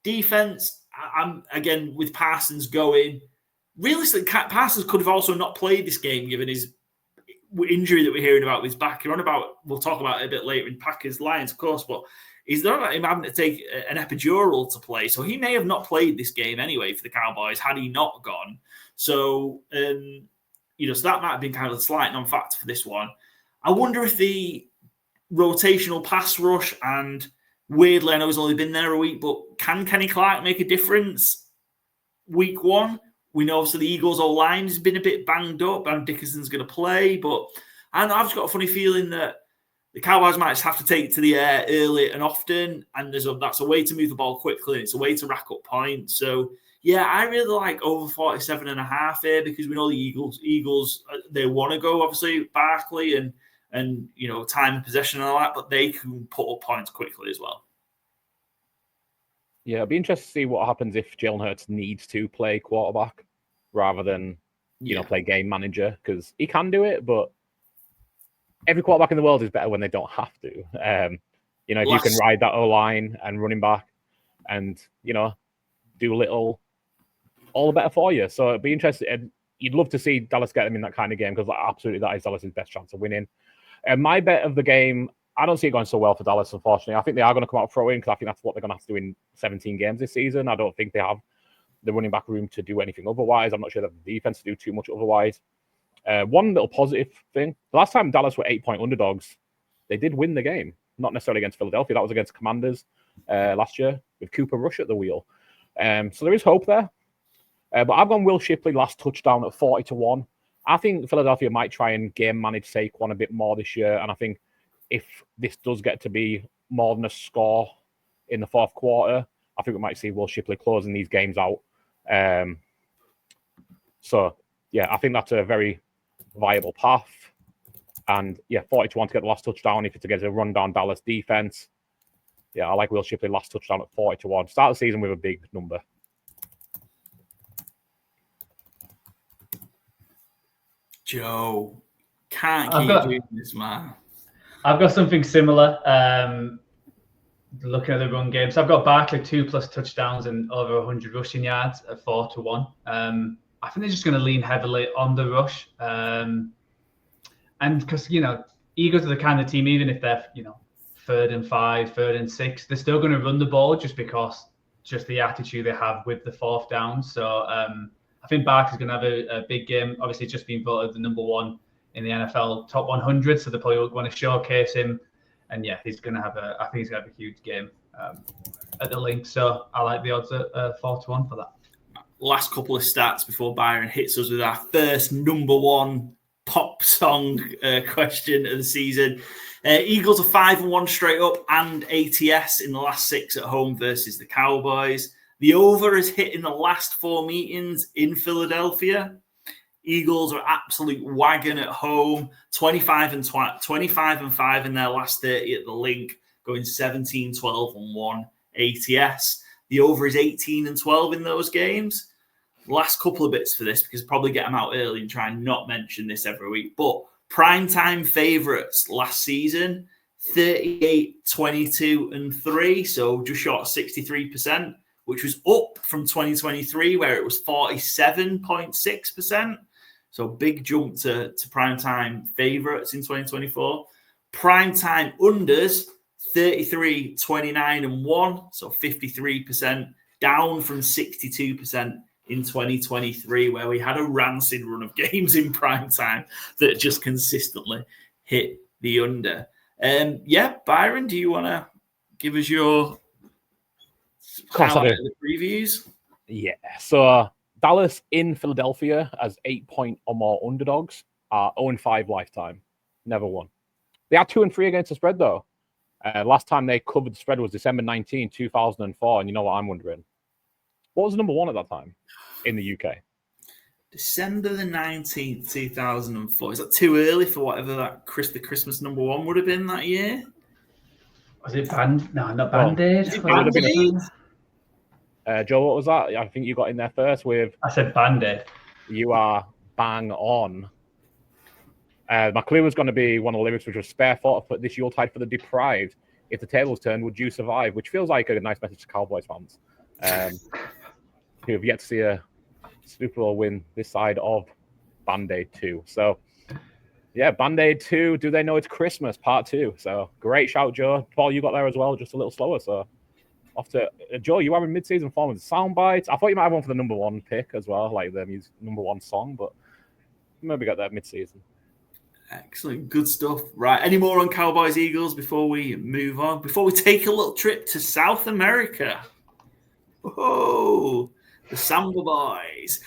defense, I'm again with Parsons going. Realistically, Parsons could have also not played this game given his injury that we're hearing about with his back. We'll talk about it a bit later in Packers Lions, of course, but he's not about him having to take an epidural to play. So he may have not played this game anyway for the Cowboys had he not gone. So, so that might have been kind of a slight non-factor for this one. I wonder if the rotational pass rush and weirdly, I know he's only been there a week, but can Kenny Clark make a difference week 1? We know obviously the Eagles' O-line has been a bit banged up and Dickerson's going to play, but I've just got a funny feeling that the Cowboys might just have to take it to the air early and often, and that's a way to move the ball quickly, and it's a way to rack up points. So, yeah, I really like over 47.5 here because we know the Eagles, they want to go, obviously, Barkley and time and possession and all that, but they can put up points quickly as well. Yeah, it'd be interesting to see what happens if Jalen Hurts needs to play quarterback rather than, play game manager, because he can do it, but every quarterback in the world is better when they don't have to. If you can ride that O-line and running back and, do a little, all the better for you. So it'd be interesting. You'd love to see Dallas get them in that kind of game because absolutely that is Dallas's best chance of winning. My bet of the game, I don't see it going so well for Dallas, unfortunately. I think they are going to come out throwing because I think that's what they're going to have to do in 17 games this season. I don't think they have the running back room to do anything otherwise. I'm not sure they have the defense to do too much otherwise. One little positive thing. The last time Dallas were 8-point underdogs, they did win the game. Not necessarily against Philadelphia. That was against Commanders last year with Cooper Rush at the wheel. So there is hope there. But I've gone Will Shipley last touchdown at 40-1. I think Philadelphia might try and game manage Saquon a bit more this year. And I think if this does get to be more than a score in the fourth quarter, I think we might see Will Shipley closing these games out. I think that's a very viable path. And 40-1 to get the last touchdown if it's against a rundown Dallas defense. Yeah, I like Will Shipley last touchdown at 40-1. Start the season with a big number. Joe, can't keep doing this, man. I've got something similar. looking at the run game, so I've got Barkley 2+ touchdowns and over 100 rushing yards at 4-1. I think they're just going to lean heavily on the rush, and because Eagles are the kind of team, even if they're 3rd and 5, 3rd and 6, they're still going to run the ball just because the attitude they have with the 4th down. So I think Barkley's going to have a big game. Obviously, just being voted the number 1 in the NFL top 100, so they probably want to showcase him. And yeah, he's going to have I think he's going to have a huge game at the link. So I like the odds at 4-1 for that. Last couple of stats before Byron hits us with our first number 1 pop song question of the season. Eagles are 5-1 straight up and ATS in the last 6 at home versus the Cowboys. The over is hit in the last 4 meetings in Philadelphia. Eagles are absolute wagon at home, 25 and 5 in their last 30 at the link, going 17, 12 and 1 ATS. The over is 18 and 12 in those games. Last couple of bits for this, because probably get them out early and try and not mention this every week. But primetime favourites last season, 38, 22 and 3, so just short of 63%, which was up from 2023 where it was 47.6%. So big jump to primetime favourites in 2024. Primetime unders, 33, 29 and 1, so 53%, down from 62% in 2023, where we had a rancid run of games in primetime that just consistently hit the under. Byron, do you want to give us your highlight of the previews? Yeah, so Dallas in Philadelphia as 8-point or more underdogs are 0-5 lifetime. Never won. They are 2-3 against the spread, though. Last time they covered the spread was December 19, 2004. And you know what I'm wondering? What was the number 1 at that time in the UK? December the 19th, 2004. Is that too early for whatever the Christmas number 1 would have been that year? Was it Band? No, not Band-Aid. Joe, what was that? I think you got in there first with... I said Band-Aid. You are bang on. My clue was going to be one of the lyrics, which was spare thought for this Yuletide for the deprived. If the tables turned, would you survive? Which feels like a nice message to Cowboys fans. Who have yet to see a Super Bowl win this side of Band-Aid 2. So, yeah, Band-Aid 2, do they know it's Christmas? Part 2. So, great shout, Joe. Paul, you got there as well, just a little slower. So, off to Joe, you are in mid-season form with sound bites. I thought you might have one for the number 1 pick as well, like the number 1 song, but maybe got that mid-season. Excellent. Good stuff. Right. Any more on Cowboys Eagles before we move on? Before we take a little trip to South America? Oh, the Samba boys.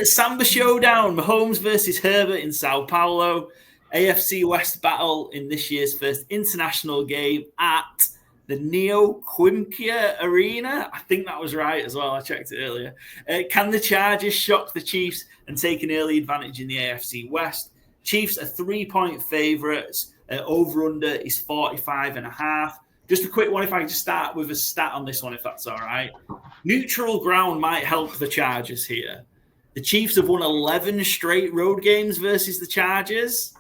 Samba showdown. Mahomes versus Herbert in Sao Paulo. AFC West battle in this year's first international game at the Neoquimcia Arena. I think that was right as well. I checked it earlier. Can the Chargers shock the Chiefs and take an early advantage in the AFC West? Chiefs are 3-point favourites. Over-under is 45.5. Just a quick one, if I can just start with a stat on this one, if that's all right. Neutral ground might help the Chargers here. The Chiefs have won 11 straight road games versus the Chargers.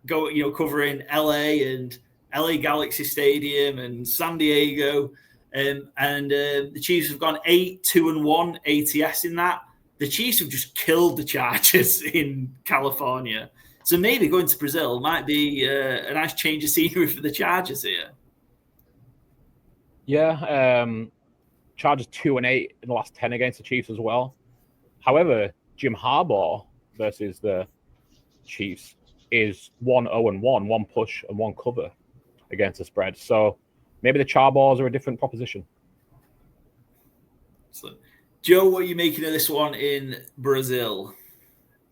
Covering LA and LA Galaxy Stadium and San Diego. The Chiefs have gone 8-2-1 ATS in that. The Chiefs have just killed the Chargers in California. So maybe going to Brazil might be a nice change of scenery for the Chargers here. Yeah, Chargers 2-8 in the last 10 against the Chiefs as well. However, Jim Harbaugh versus the Chiefs is 1-0-1, 1 push and 1 cover against the spread. So maybe the Chargers are a different proposition. So, Joe, what are you making of this one in Brazil?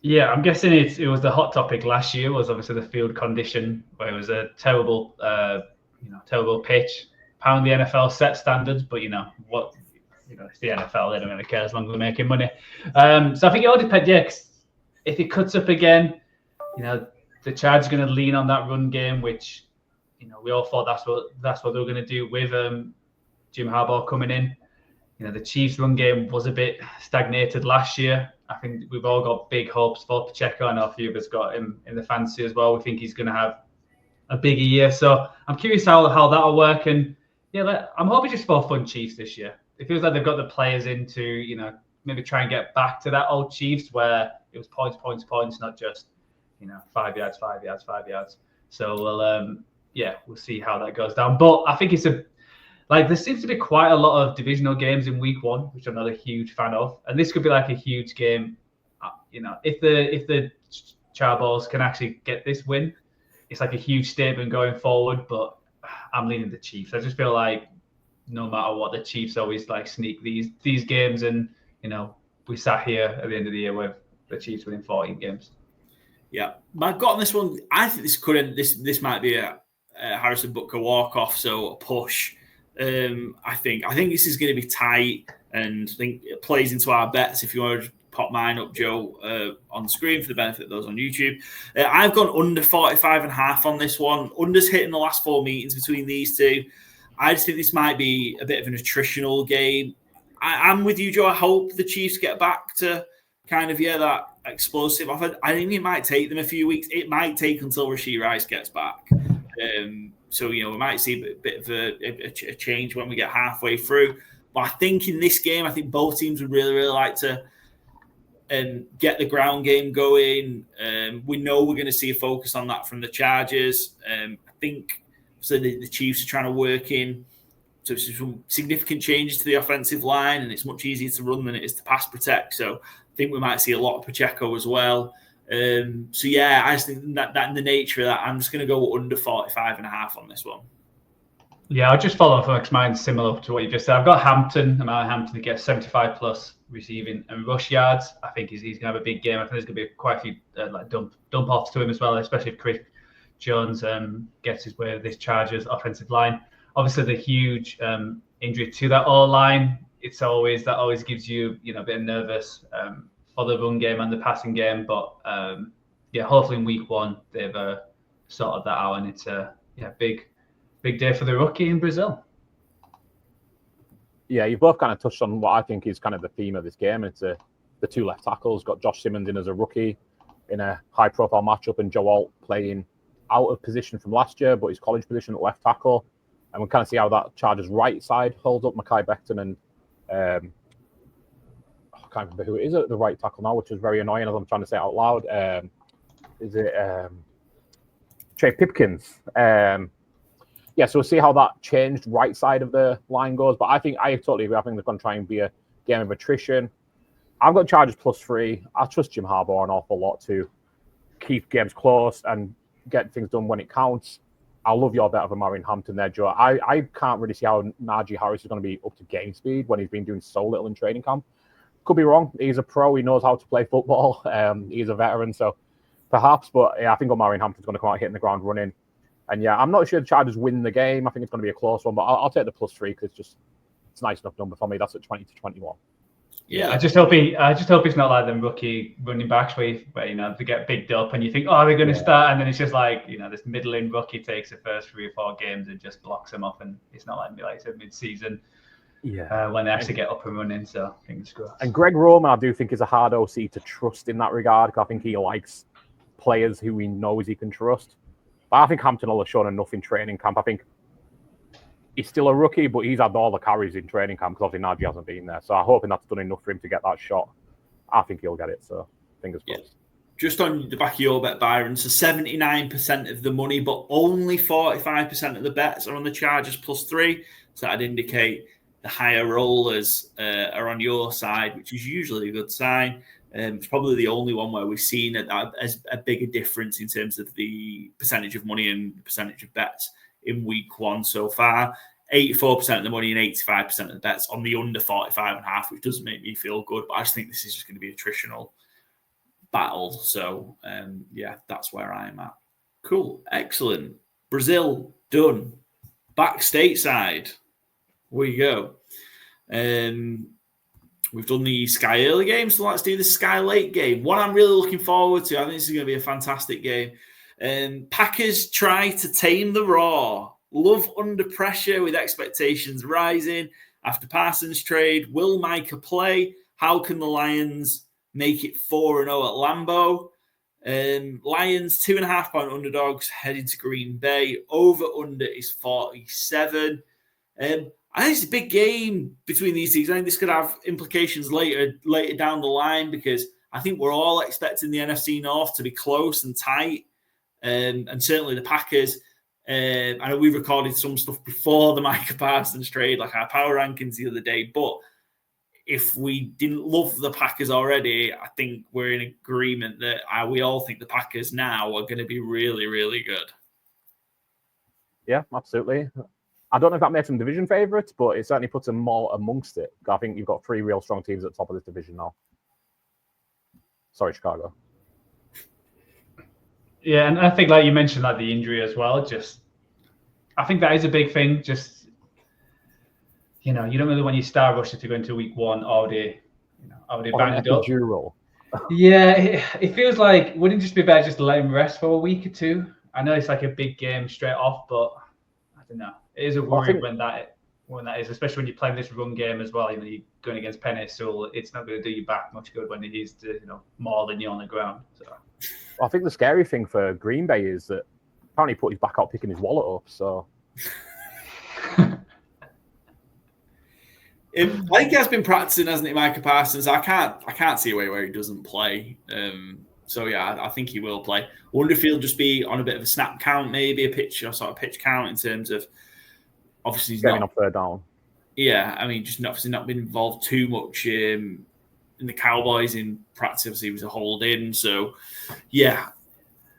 Yeah, I'm guessing it was the hot topic last year was obviously the field condition, where it was a terrible pitch. Apparently the NFL set standards, but it's the NFL. They don't really care as long as they're making money. So I think it all depends. Yeah, if it cuts up again, the Chargers are going to lean on that run game, which we all thought that's what they were going to do with Jim Harbaugh coming in. The Chiefs' run game was a bit stagnated last year. I think we've all got big hopes for Pacheco. I know a few of us got him in the fantasy as well. We think he's going to have a bigger year. So I'm curious how that'll work. And I'm hoping just for fun Chiefs this year. It feels like they've got the players into, maybe try and get back to that old Chiefs where it was points, not just, 5 yards, 5 yards, 5 yards. So we'll see how that goes down. But I think there seems to be quite a lot of divisional games in week 1, which I'm not a huge fan of. And this could be like a huge game. If the Cowboys can actually get this win, it's like a huge statement going forward. But I'm leaning the Chiefs. I just feel like no matter what, the Chiefs always sneak these games, and we sat here at the end of the year with the Chiefs winning 14 games. Yeah, my gut on this one, I think this might be a Harrison Butker walk-off, so a push. I think this is going to be tight, and I think it plays into our bets. If you want to pop mine up, Joe, on the screen for the benefit of those on YouTube. I've gone under 45.5 on this one. Under's hitting the last 4 meetings between these two. I just think this might be a bit of an attritional game. I'm with you, Joe. I hope the Chiefs get back to kind of, that explosive offense. I think it might take them a few weeks. It might take until Rashee Rice gets back. So, we might see a bit of a change when we get halfway through. But I think in this game, I think both teams would really, really like to get the ground game going. We know we're going to see a focus on that from the Chargers. I think so the Chiefs are trying to work in some significant changes to the offensive line, and it's much easier to run than it is to pass protect. So I think we might see a lot of Pacheco as well. I just think that in the nature of that, I'm just going to go under 45.5 on this one. Yeah, I'll just follow up because mine's similar to what you just said. I've got Hampton. I'm out Hampton to get 75 plus receiving and rush yards. I think he's going to have a big game. I think there's going to be quite a few dump offs to him as well, especially if Chris Jones gets his way with this Chargers offensive line. Obviously, the huge injury to that O-line, that always gives you a bit of nervous for the run game and the passing game. But hopefully in week 1 they've sorted that out, and it's a big day for the rookie in Brazil. Yeah, you both kind of touched on what I think is kind of the theme of this game. It's the 2 left tackles. Got Josh Simmons in as a rookie in a high-profile matchup, and Joe Alt playing out of position from last year, but his college position at left tackle. And we'll kind of see how that Chargers right side holds up. Mekhi Becton and I can't remember who it is at the right tackle now, which is very annoying as I'm trying to say it out loud. Is it Trey Pipkins? So we'll see how that changed right side of the line goes. But I totally agree. I think they're going to try and be a game of attrition. I've got Chargers +3. I trust Jim Harbaugh an awful lot to keep games close and get things done when it counts. I love your bet of a Marion Hampton there, Joe. I can't really see how Najee Harris is going to be up to game speed when he's been doing so little in training camp. Could be wrong. He's a pro. He knows how to play football. He's a veteran, so perhaps. But I think Marion Hampton's going to come out hitting the ground running. And I'm not sure the Chargers win the game. I think it's going to be a close one, but I'll take the +3 because it's a nice enough number for me. That's at 20-21. Yeah, I just hope it's not like them rookie running backs where they get bigged up and you think, they're going to start, and then it's just this middling rookie takes the first 3 or 4 games and just blocks them off, and it's not like I said mid-season. When they actually get up and running. So fingers crossed. And Greg Roman, I do think is a hard OC to trust in that regard because I think he likes players who he knows he can trust. But I think Hampton will have shown enough in training camp. I think he's still a rookie, but he's had all the carries in training camp because obviously Najee hasn't been there. So I'm hoping that's done enough for him to get that shot. I think he'll get it. So fingers crossed. Yeah. Just on the back of your bet, Byron, so 79% of the money, but only 45% of the bets are on the Chargers +3. So that'd indicate the higher rollers are on your side, which is usually a good sign. It's probably the only one where we've seen a bigger difference in terms of the percentage of money and the percentage of bets in week 1 so far. 84% of the money and 85% of the bets on the under 45.5, which doesn't make me feel good. But I just think this is just going to be attritional battle. So, that's where I'm at. Cool. Excellent. Brazil, done. Back stateside. Where you go. We've done the Sky early game, so let's do the Sky late game. One I'm really looking forward to. I think this is going to be a fantastic game. Packers try to tame the Raw. Love under pressure with expectations rising. After Parsons trade, will Micah play? How can the Lions make it 4-0 at Lambeau? Lions 2.5-point underdogs heading to Green Bay. Over under is 47. I think it's a big game between these teams. I think this could have implications later down the line because I think we're all expecting the NFC North to be close and tight, and certainly the Packers. I know we recorded some stuff before the Micah Parsons trade, like our power rankings the other day, but if we didn't love the Packers already, I think we're in agreement that we all think the Packers now are going to be really, really good. Yeah, absolutely. I don't know if that makes them division favourites, but it certainly puts them more amongst it. I think you've got 3 real strong teams at the top of this division now. Sorry, Chicago. Yeah, and I think, like you mentioned, like the injury as well. Just, I think that is a big thing. Just, you don't really want your star rusher to go into week 1 already banged up. Yeah, it feels like wouldn't it just be better just to let him rest for a week or 2? I know it's like a big game straight off, but I don't know. It is a worry when that is, especially when you're playing this run game as well. You're going against Penny, so it's not going to do you back much good when he's mauling you on the ground. So. I think the scary thing for Green Bay is that apparently he put his back out picking his wallet up. So I think he has been practicing, hasn't he, Micah Parsons? I can't see a way where he doesn't play. So yeah, I think he will play. I wonder if he'll just be on a bit of a snap count, maybe a pitch count in terms of obviously he's getting not up third down. Yeah, I mean, just obviously not been involved too much in the Cowboys in practice. Obviously, he was a hold in, so yeah.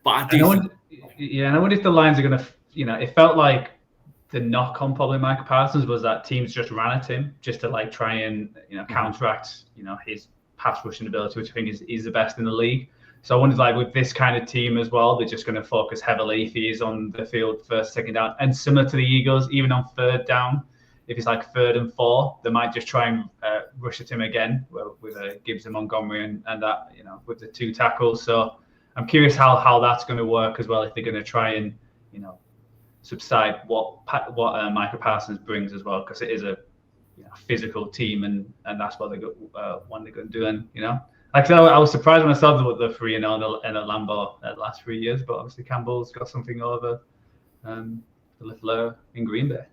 But I do. And I wonder if the Lions are going to. It felt like the knock on probably Micah Parsons was that teams just ran at him just to try and counteract his pass rushing ability, which I think is the best in the league. So I wondered, with this kind of team as well, they're just going to focus heavily if he is on the field first, second down, and similar to the Eagles, even on third down. If it's 3rd and 4, they might just try and rush at him again with Gibbs and Montgomery and that, with the 2 tackles. So I'm curious how that's going to work as well, if they're going to try and, subside what Micah Parsons brings as well, because it is a physical team and that's what they're going to do. And, like I said, I was surprised when I saw the 3-0 in a Lambeau the last 3 years, but obviously Campbell's got something over the little in Green Bay.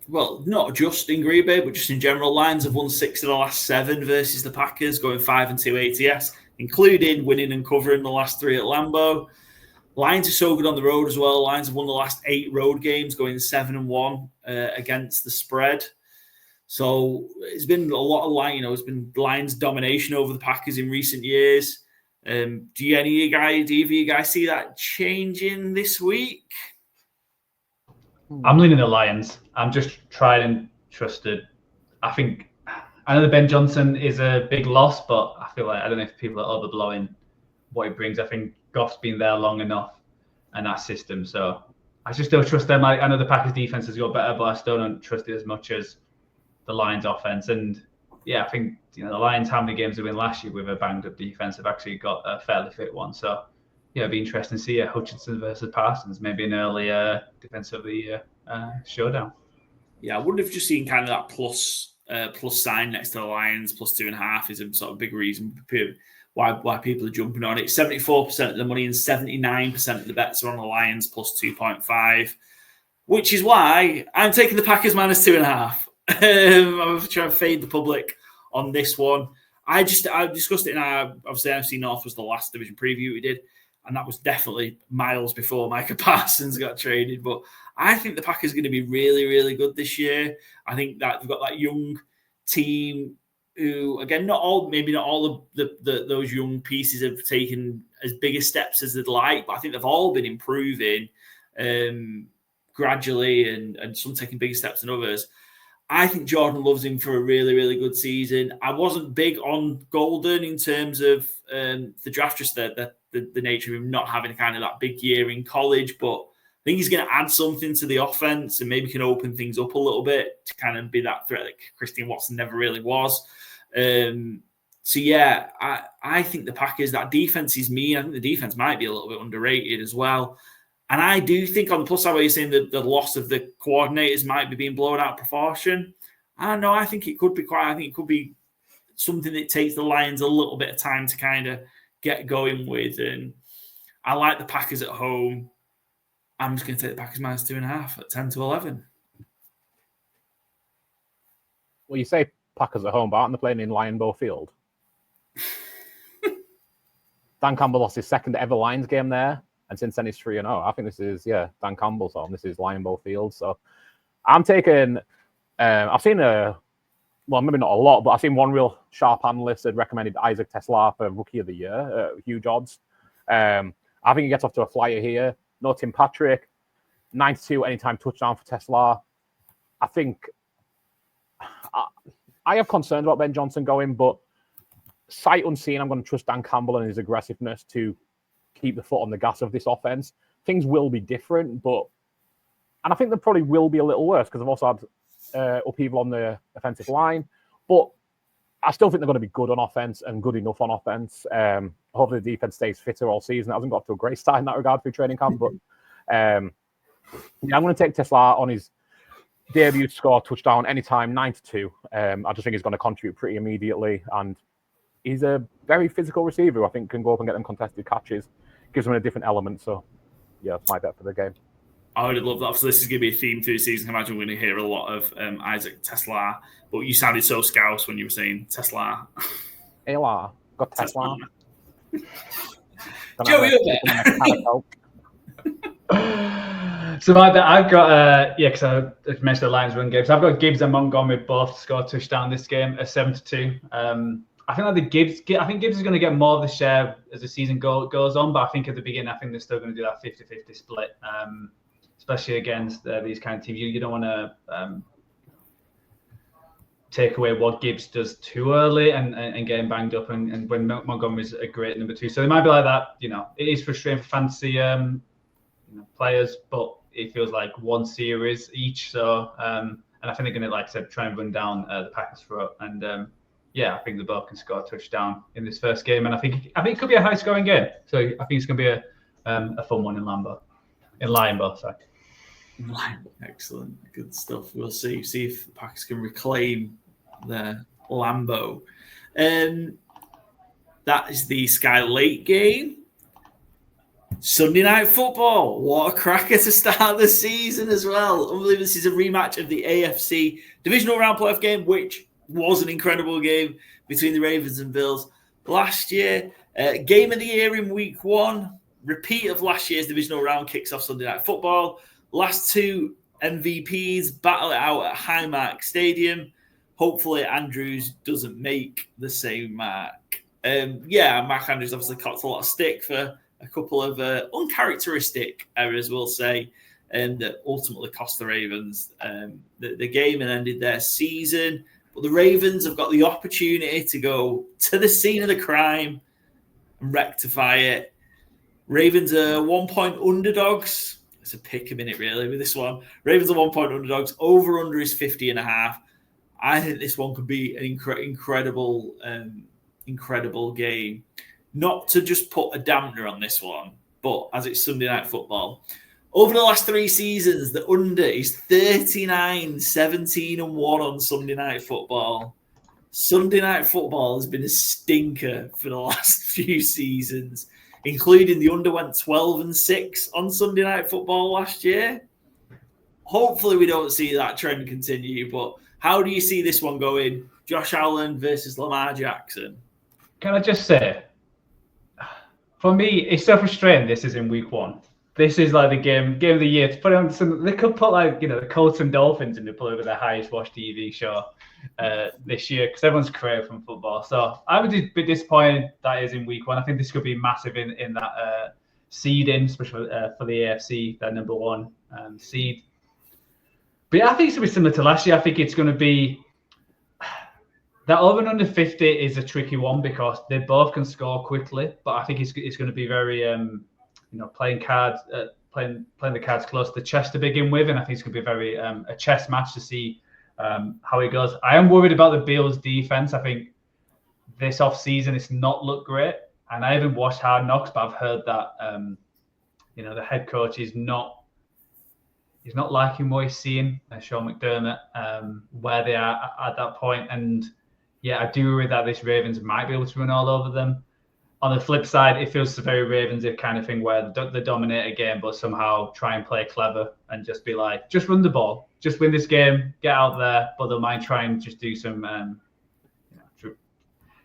Well, not just in Green Bay, but just in general. Lions have won 6 of the last 7 versus the Packers, going 5-2 ATS, including winning and covering the last 3 at Lambeau. Lions are so good on the road as well. Lions have won the last 8 road games, going 7-1 against the spread. So it's been a lot of it's been Lions domination over the Packers in recent years. Do either of you guys see that changing this week? I'm leaning the Lions. I'm just tried and trusted. I know that Ben Johnson is a big loss, but I feel like I don't know if people are overblowing what he brings. I think Goff's been there long enough and that system. So I just still trust them. I know the Packers defense has got better, but I still don't trust it as much as the Lions offense. And yeah, I think the Lions, how many games they win last year with a banged up defense, have actually got a fairly fit one. So yeah, it'd be interesting to see Hutchinson versus Parsons, maybe an early defense of the year showdown. Yeah, I wonder if just seeing kind of that plus sign next to the Lions, +2.5 is a sort of big reason why people are jumping on it. 74% of the money and 79% of the bets are on the Lions +2.5, which is why I'm taking the Packers -2.5. I'm trying to fade the public on this one. I discussed it in our, obviously NFC North was the last division preview we did, and that was definitely miles before Micah Parsons got traded. But I think the Packers are going to be really, really good this year. I think that they've got that young team who, again, maybe not all of those young pieces have taken as big a steps as they'd like, but I think they've all been improving gradually and some taking bigger steps than others. I think Jordan loves him for a really, really good season. I wasn't big on Golden in terms of the draft, just the nature of him not having kind of that big year in college, but I think he's going to add something to the offense and maybe can open things up a little bit to kind of be that threat that Christian Watson never really was. So yeah, I think the Packers, that defense is mean. I think the defense might be a little bit underrated as well. And I do think on the plus side where you're saying that the loss of the coordinators might be being blown out of proportion. I don't know. I think it could be something that takes the Lions a little bit of time to kind of get going with. And I like the Packers at home. I'm just going to take the Packers -2.5 at 10-11. Well, you say Packers at home, but aren't they playing in Lionbow Field? Dan Campbell lost his second ever Lions game there, and since then he's 3-0. I think this is, Dan Campbell's home. This is Lionbow Field. So I'm taking, I've seen well, maybe not a lot, but I've seen one real sharp analyst had recommended Isaac Tesla for Rookie of the Year, huge odds. I think he gets off to a flyer here. No Tim Patrick, 92 anytime touchdown for Tesla. I think I have concerns about Ben Johnson going, but sight unseen, I'm going to trust Dan Campbell and his aggressiveness to keep the foot on the gas of this offense. Things will be different, and I think they probably will be a little worse because I've also had upheaval on the offensive line, but I still think they're going to be good on offense and good enough on offense. Hopefully the defense stays fitter all season. It hasn't got off to a great start in that regard through training camp, but I'm going to take Tesla on his debut to score a touchdown anytime, 9-2. I just think he's going to contribute pretty immediately, and he's a very physical receiver who I think can go up and get them contested catches. Gives them a different element. So, that's my bet for the game. I would love that. So this is going to be a theme through the season. I imagine we're going to hear a lot of Isaac Tesla. But you sounded so scouse when you were saying Tesla. Ela. Got Tesla. Joey, So my bet, I've got because I mentioned the Lions run game. So I've got Gibbs and Montgomery both to score a touchdown this game at 7-2. I think Gibbs is going to get more of the share as the season goes on, but I think at the beginning, I think they're still going to do that 50-50 split, especially against these kind of teams. You don't want to take away what Gibbs does too early and get him banged up, and when Montgomery's a great number 2. So they might be like that. It is frustrating for fantasy players, but it feels like one series each. So, and I think they're going to, like I said, try and run down the Packers throat. And I think they both can score a touchdown in this first game. And I think it could be a high-scoring game. So I think it's going to be a fun one in Lionbow. Sorry. Excellent, good stuff. We'll see if the Packers can reclaim their Lambeau. That is the Sky late game. Sunday Night Football. What a cracker to start the season as well. Unbelievable. This is a rematch of the AFC Divisional Round Playoff game, which was an incredible game between the Ravens and Bills last year. Game of the year in week 1. Repeat of last year's Divisional Round kicks off Sunday Night Football. Last 2 MVPs battle it out at Highmark Stadium. Hopefully Andrews doesn't make the same mark. Mark Andrews obviously copped a lot of stick for a couple of uncharacteristic errors, we'll say, that ultimately cost the Ravens the game and ended their season. But the Ravens have got the opportunity to go to the scene of the crime and rectify it. Ravens are 1-point underdogs. It's a pick a minute, really, with this one. Ravens are 1-point underdogs. Over-under is 50.5. I think this one could be an incredible game. Not to just put a dampener on this one, but as it's Sunday Night Football. Over the last 3 seasons, the under is 39, 17 and 1 on Sunday Night Football. Sunday Night Football has been a stinker for the last few seasons, including the under went 12 and 6 on Sunday Night Football last year. Hopefully we don't see that trend continue, but how do you see this one going? Josh Allen versus Lamar Jackson. Can I just say, for me, it's so frustrating this is in week 1. This is like the game of the year. To put it on some, they could put the Colts and Dolphins in the probably the highest watched TV show this year because everyone's craving from football. So I would be disappointed that is in week 1. I think this could be massive in that seeding, especially for the AFC, that number 1 seed. But yeah, I think it's going to be similar to last year. I think it's going to be that over and under 50 is a tricky one because they both can score quickly. But I think it's going to be very playing the cards close to the chest to begin with, and I think it's going to be very a chess match to see how it goes. I am worried about the Bills' defense. I think this off-season it's not looked great, and I haven't watched Hard Knocks, but I've heard that the head coach is not liking what he's seeing, Sean McDermott, where they are at that point. And yeah, I do worry that this Ravens might be able to run all over them. On the flip side, it feels very Ravens kind of thing where they dominate a game, but somehow try and play clever and just be like, just run the ball, just win this game, get out there. But they might try and just do some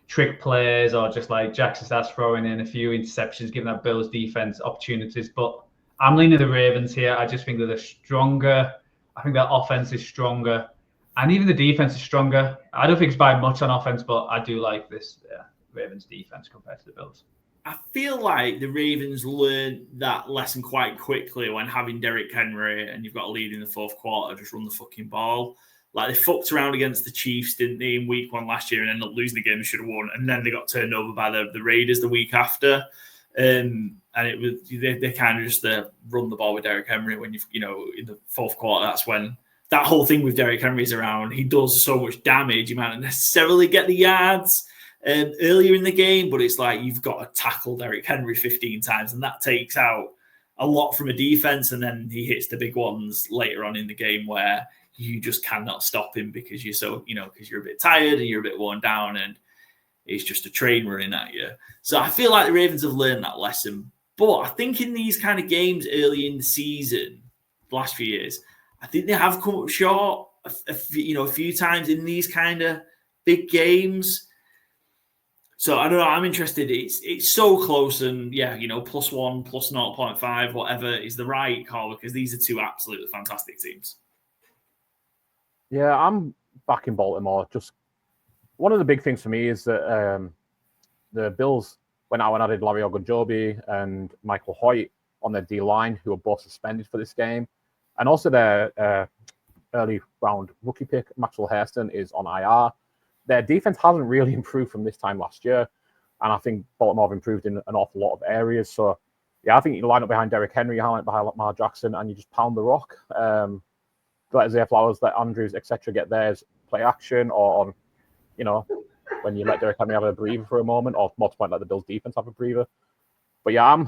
trick plays, or just like Jackson starts throwing in a few interceptions, giving that Bills defense opportunities. But I'm leaning the Ravens here. I just think that they're stronger. I think their offense is stronger, and even the defense is stronger. I don't think it's by much on offense, but I do like this Ravens defense compared to the Bills. I feel like the Ravens learned that lesson quite quickly when having Derrick Henry and you've got a lead in the fourth quarter, just run the fucking ball. Like, they fucked around against the Chiefs, didn't they, in week 1 last year, and ended up losing the game they should have won. And then they got turned over by the Raiders the week after. And it was they kind of just run the ball with Derrick Henry when in the fourth quarter. That's when that whole thing with Derrick Henry is around. He does so much damage. You might not necessarily get the yards earlier in the game, but it's like you've got to tackle Derrick Henry 15 times, and that takes out a lot from a defense. And then he hits the big ones later on in the game where you just cannot stop him because you're so, because you're a bit tired and you're a bit worn down, and it's just a train running at you. So I feel like the Ravens have learned that lesson. But I think in these kind of games early in the season, the last few years, I think they have come up short a few times in these kind of big games. So I don't know. I'm interested. It's so close, and +1, +0.5, whatever is the right call, because these are two absolutely fantastic teams. Yeah, I'm back in Baltimore. Just one of the big things for me is that the Bills went out and added Larry Ogunjobi and Michael Hoyt on their D-line, who are both suspended for this game. And also their early round rookie pick, Maxwell Hairston, is on IR. Their defense hasn't really improved from this time last year. And I think Baltimore have improved in an awful lot of areas. So, yeah, I think you line up behind Derrick Henry, you line up behind Lamar Jackson, and you just pound the rock. Let Isaiah Flowers, let Andrews, etc. get theirs, play action, or on, when you let Derrick Henry have a breather for a moment, or more to point, let the Bills defense have a breather. But yeah,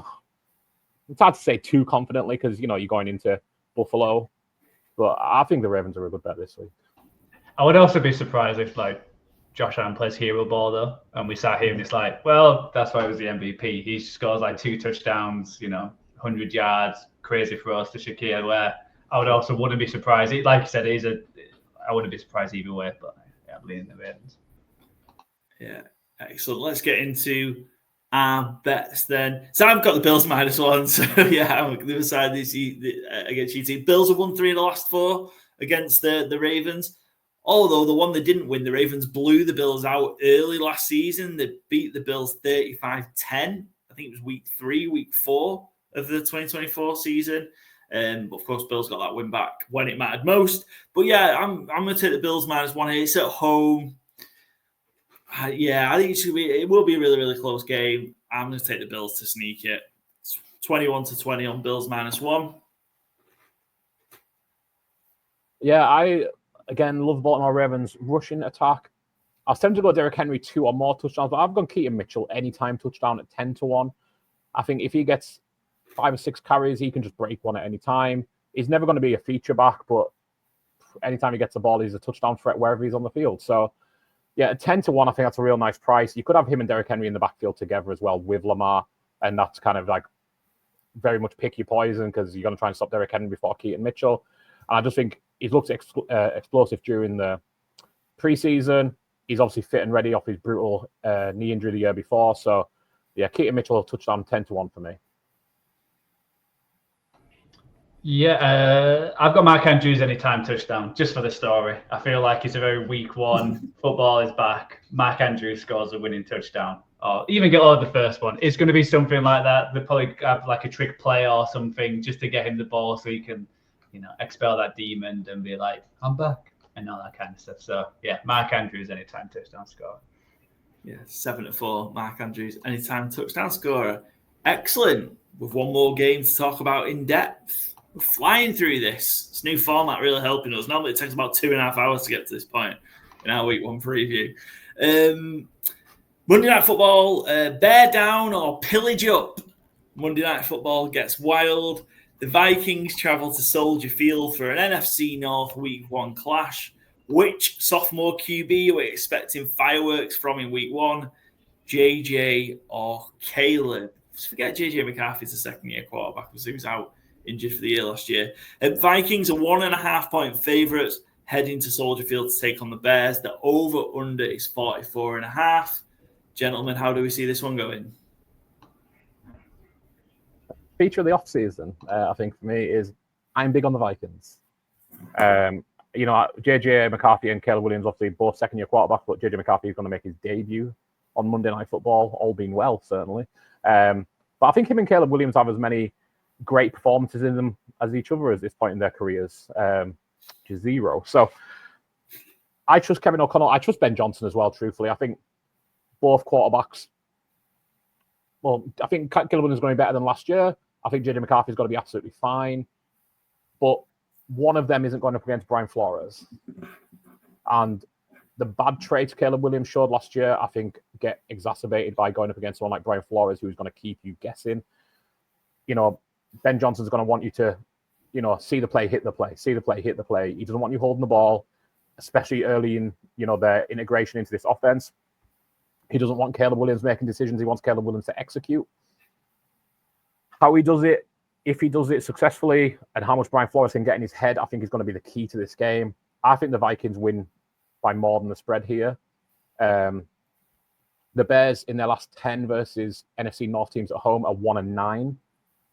it's hard to say too confidently because, you're going into Buffalo. But I think the Ravens are a good bet this week. I would also be surprised if, Josh Allen plays hero ball, though, and we sat here and it's like, well, that's why he was the MVP. He scores 2 touchdowns, 100 yards, crazy throws to Shakir, where I wouldn't be surprised. Like you said, I wouldn't be surprised either way, but yeah, I believe in the Ravens. Yeah, excellent. Let's get into our bets then. So I've got the Bills -1. So yeah, I'm on the other side against you team. Bills have won 3 of the last 4 against the Ravens. Although the one they didn't win, the Ravens blew the Bills out early last season. They beat the Bills 35-10. I think it was week 4 of the 2024 season. Of course, Bills got that win back when it mattered most. But yeah, I'm going to take the Bills -1 here. It's at home. I think it will be a really, really close game. I'm going to take the Bills to sneak it. It's 21-20 on Bills -1. Yeah, I again love Baltimore Ravens rushing attack. I was tempted to go Derrick Henry 2 or more touchdowns, but I've gone Keaton Mitchell anytime touchdown at 10-1. I think if he gets 5 or 6 carries, he can just break one at any time. He's never going to be a feature back, but anytime he gets the ball, he's a touchdown threat wherever he's on the field. So, yeah, at 10-1, I think that's a real nice price. You could have him and Derrick Henry in the backfield together as well with Lamar, and that's kind of very much pick your poison because you're going to try and stop Derrick Henry before Keaton Mitchell. And I just think he's looked explosive during the preseason. He's obviously fit and ready off his brutal knee injury the year before. So, yeah, Keaton Mitchell touchdown 10-1 for me. Yeah, I've got Mark Andrews anytime touchdown, just for the story. I feel like it's a very week 1. Football is back. Mark Andrews scores a winning touchdown, or even get over the first one. It's going to be something like that. They'll probably have a trick play or something just to get him the ball so he can, expel that demon and be like, I'm back, and all that kind of stuff. So, yeah, Mark Andrews anytime touchdown scorer. Yeah, 7-4, Mark Andrews anytime touchdown scorer. Excellent. With one more game to talk about in depth. We're flying through this new format, really helping us. Normally it takes about 2.5 hours to get to this point in our week 1 preview. Monday Night Football, bear down or pillage up. Monday Night Football gets wild. The Vikings travel to Soldier Field for an NFC North week 1 clash. Which sophomore QB are we expecting fireworks from in week 1? JJ or Caleb. Just forget JJ McCarthy's a second-year quarterback because he was out injured for the year last year. Vikings are 1.5-point favourites heading to Soldier Field to take on the Bears. The over-under is 44.5. Gentlemen, how do we see this one going? Feature of the off-season, I think, for me, is I'm big on the Vikings. JJ McCarthy and Caleb Williams, obviously both second-year quarterbacks, but JJ McCarthy is going to make his debut on Monday Night Football, all being well, certainly. But I think him and Caleb Williams have as many great performances in them as each other at this point in their careers, which is 0. So I trust Kevin O'Connell. I trust Ben Johnson as well, truthfully. I think both quarterbacks, I think Caleb Williams is going to be better than last year. I think JJ McCarthy is going to be absolutely fine. But one of them isn't going up against Brian Flores. And the bad traits Caleb Williams showed last year, I think, get exacerbated by going up against someone like Brian Flores, who's going to keep you guessing. Ben Johnson's going to want you to, see the play, hit the play, see the play, hit the play. He doesn't want you holding the ball, especially early in, their integration into this offense. He doesn't want Caleb Williams making decisions. He wants Caleb Williams to execute. How he does it, if he does it successfully, and how much Brian Flores can get in his head, I think is going to be the key to this game. I think the Vikings win by more than the spread here. The Bears, in their last 10 versus NFC North teams at home, are 1-9.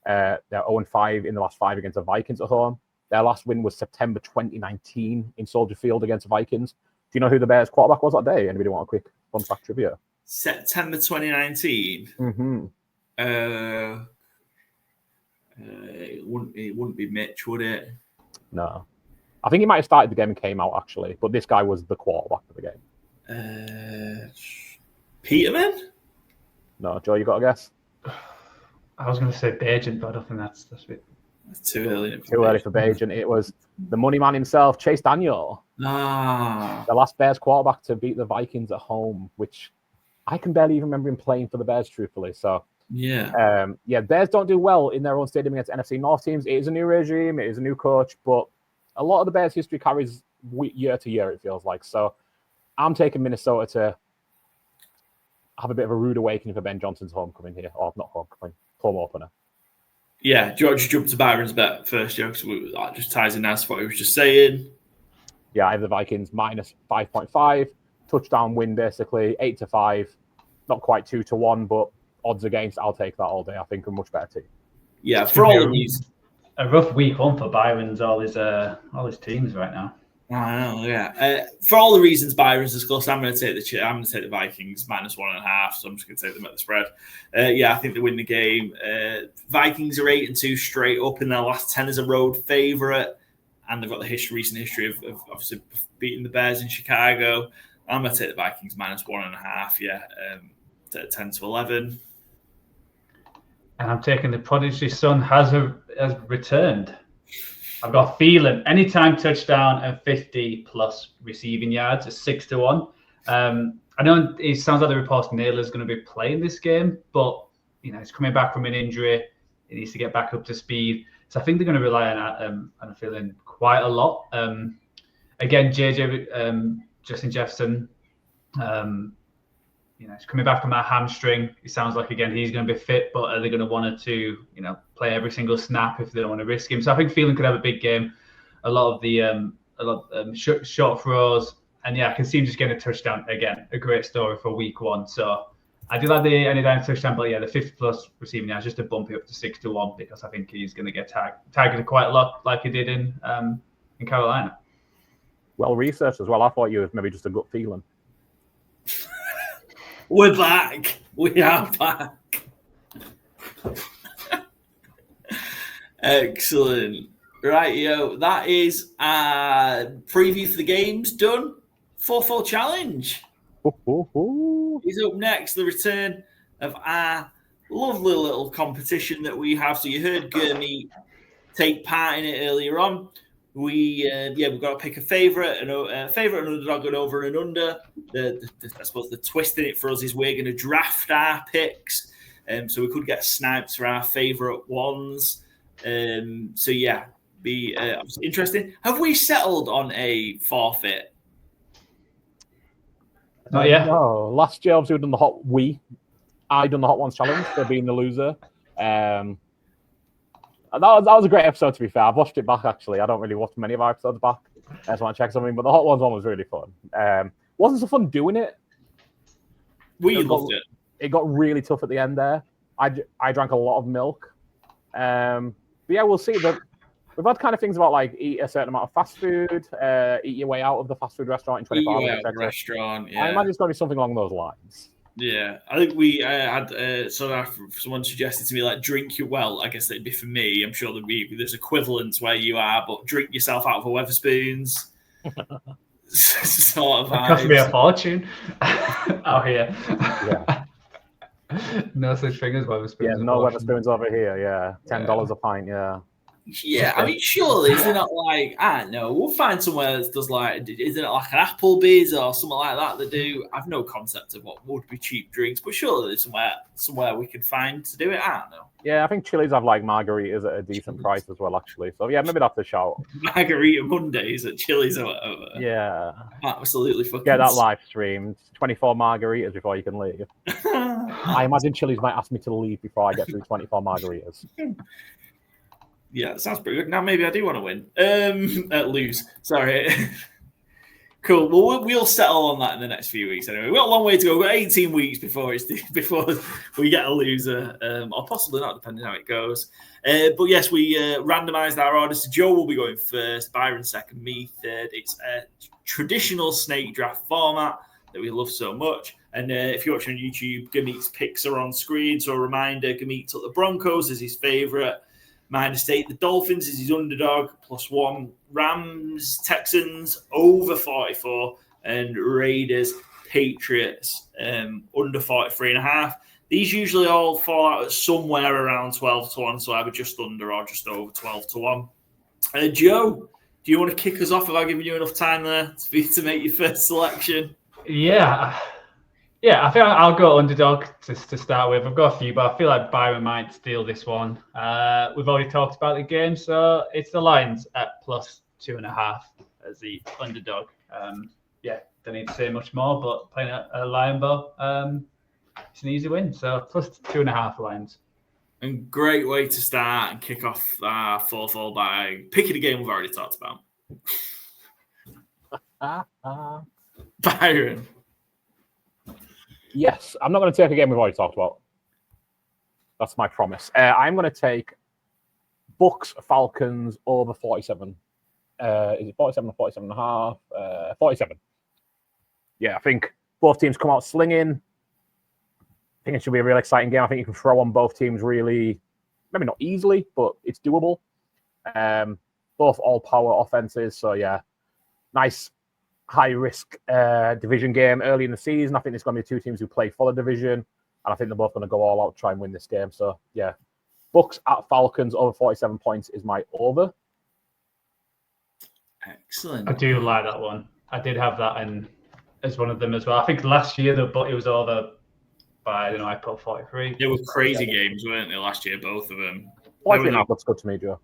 They're 0-5 in the last 5 against the Vikings at home. Their last win was September 2019 in Soldier Field against the Vikings. Do you know who the Bears quarterback was that day? Anybody want a quick fun fact trivia? September 2019? Mm-hmm. It wouldn't be Mitch, would it? No. I think he might have started the game and came out, actually. But this guy was the quarterback of the game. Peterman? No, Joe, you got a guess? I was going to say Bajan, but I don't think that's a bit... That's too early. Too early for Bajan. It was the money man himself, Chase Daniel. The last Bears quarterback to beat the Vikings at home, which I can barely even remember him playing for the Bears, truthfully. So, Bears don't do well in their own stadium against NFC North teams. It is a new regime. It is a new coach. But a lot of the Bears' history carries year to year, it feels like. So I'm taking Minnesota to have a bit of a rude awakening for Ben Johnson's homecoming here. Or not homecoming, home opener. Yeah, do you want to jump to Byron's bet first, Joe? Because that just ties in as what he was just saying. Yeah, I have the Vikings minus 5.5. Touchdown win, basically. 8-5. Not quite 2-1, but odds against, I'll take that all day. I think a much better team. Yeah, for all of these. A rough week one for Byron's all his teams right now. I know, yeah. For all the reasons Byron's discussed, I'm going to take the Vikings minus 1.5. So I'm just going to take them at the spread. I think they win the game. Vikings are 8-2 straight up in their last 10 as a road favourite, and they've got the recent history of obviously beating the Bears in Chicago. I'm going to take the Vikings minus 1.5. Yeah, to 10-11. And I'm taking the prodigy son has returned. I've got a feeling anytime touchdown and 50+ receiving yards is 6-1. I know it sounds like the reports Naylor's going to be playing this game, but he's coming back from an injury. He needs to get back up to speed. So I think they're going to rely on a feeling quite a lot. Again, Justin Jefferson, he's coming back from that hamstring. It sounds like, again, he's going to be fit, but are they going to want to, play every single snap if they don't want to risk him? So I think Phelan could have a big game. A lot of the short throws. And I can see him just getting a touchdown again. A great story for week one. So I do like the anytime touchdown, but the 50+ receiving yards just to bump it up to 6-1 because I think he's going to get targeted quite a lot like he did in Carolina. Well researched as well. I thought you was maybe just a gut feeling. We're back. We are back. Excellent. Right, that is our preview for the games done. 4-4 challenge. Is up next. The return of our lovely little competition that we have. So you heard Gurmeet take part in it earlier on. We've got to pick a favourite, an underdog, an over and under. I suppose the twist in it for us is we're going to draft our picks, so we could get snipes for our favourite ones. Be interesting. Have we settled on a forfeit? Not yet. No, last year obviously I done the Hot Ones challenge for being the loser. That was a great episode, to be fair. I've watched it back, actually. I don't really watch many of our episodes back. I just want to check something, but the Hot Ones one was really fun. Wasn't so fun doing it. We loved it. It got really tough at the end there. I drank a lot of milk. But yeah, we'll see. We've had kind of things about like eat a certain amount of fast food, eat your way out of the fast food restaurant in 24 hours. Eat your way out of the restaurant, yeah. I imagine it's going to be something along those lines. Yeah, I think we had someone suggested to me like drink your I guess that'd be for me. I'm sure there's equivalents where you are, but drink yourself out of a Wetherspoons. Sort of It cost me a fortune out here. Yeah. No such thing as Wetherspoons. Yeah, no Wetherspoons over here. Yeah, $10 a pint. Yeah. Yeah, I mean, surely is it not like I don't know? We'll find somewhere that does like, isn't it like an Applebee's or something like that? That do. I've no concept of what would be cheap drinks, but surely there's somewhere we can find to do it. I don't know. Yeah, I think Chili's have like margaritas at a decent price as well, actually. So yeah, maybe that's the shout. Margarita Mondays at Chili's or whatever. Yeah, absolutely fucking. Get that live streamed. 24 margaritas before you can leave. I imagine Chili's might ask me to leave before I get through 24 margaritas. Yeah, that sounds pretty good. Now maybe I do want to win. Lose. Sorry. Cool. Well, we'll settle on that in the next few weeks. Anyway, we've got a long way to go. We've got 18 weeks before we get a loser, or possibly not, depending on how it goes. But yes, we randomised our orders. So Joe will be going first, Byron second, me third. It's a traditional snake draft format that we love so much. And if you're watching on YouTube, Gurmeet's picks are on screen. So a reminder: Gurmeet took the Broncos as his favourite. -8, the Dolphins is his underdog, +1. Rams, Texans, over 44. And Raiders, Patriots, under 43.5. These usually all fall out at somewhere around 12-1, so either just under or just over 12-1. Joe, do you want to kick us off? Have I given you enough time there for you to make your first selection? Yeah, I think I'll go underdog to start with. I've got a few, but I feel like Byron might steal this one. We've already talked about the game, so it's the Lions at +2.5 as the underdog. Don't need to say much more, but playing a Lion Bowl, it's an easy win. So +2.5 Lions. And great way to start and kick off our fourth all by picking a game we've already talked about. Byron. Yes, I'm not going to take a game we've already talked about. That's my promise. I'm going to take Bucks Falcons over 47. Is it 47 or 47.5? 47. Yeah, I think both teams come out slinging. I think it should be a really exciting game. I think you can throw on both teams really, maybe not easily, but it's doable. Both all-power offenses. So, yeah, nice high-risk division game early in the season. I think it's going to be two teams who play for the division, and I think they're both going to go all out to try and win this game. So, yeah, Bucks at Falcons over 47 points is my over. Excellent. I do like that one. I did have that in as one of them as well. I think last year it was over by, I put 43. They were crazy games, weren't they, last year, both of them? I think that looks good to me, Joe.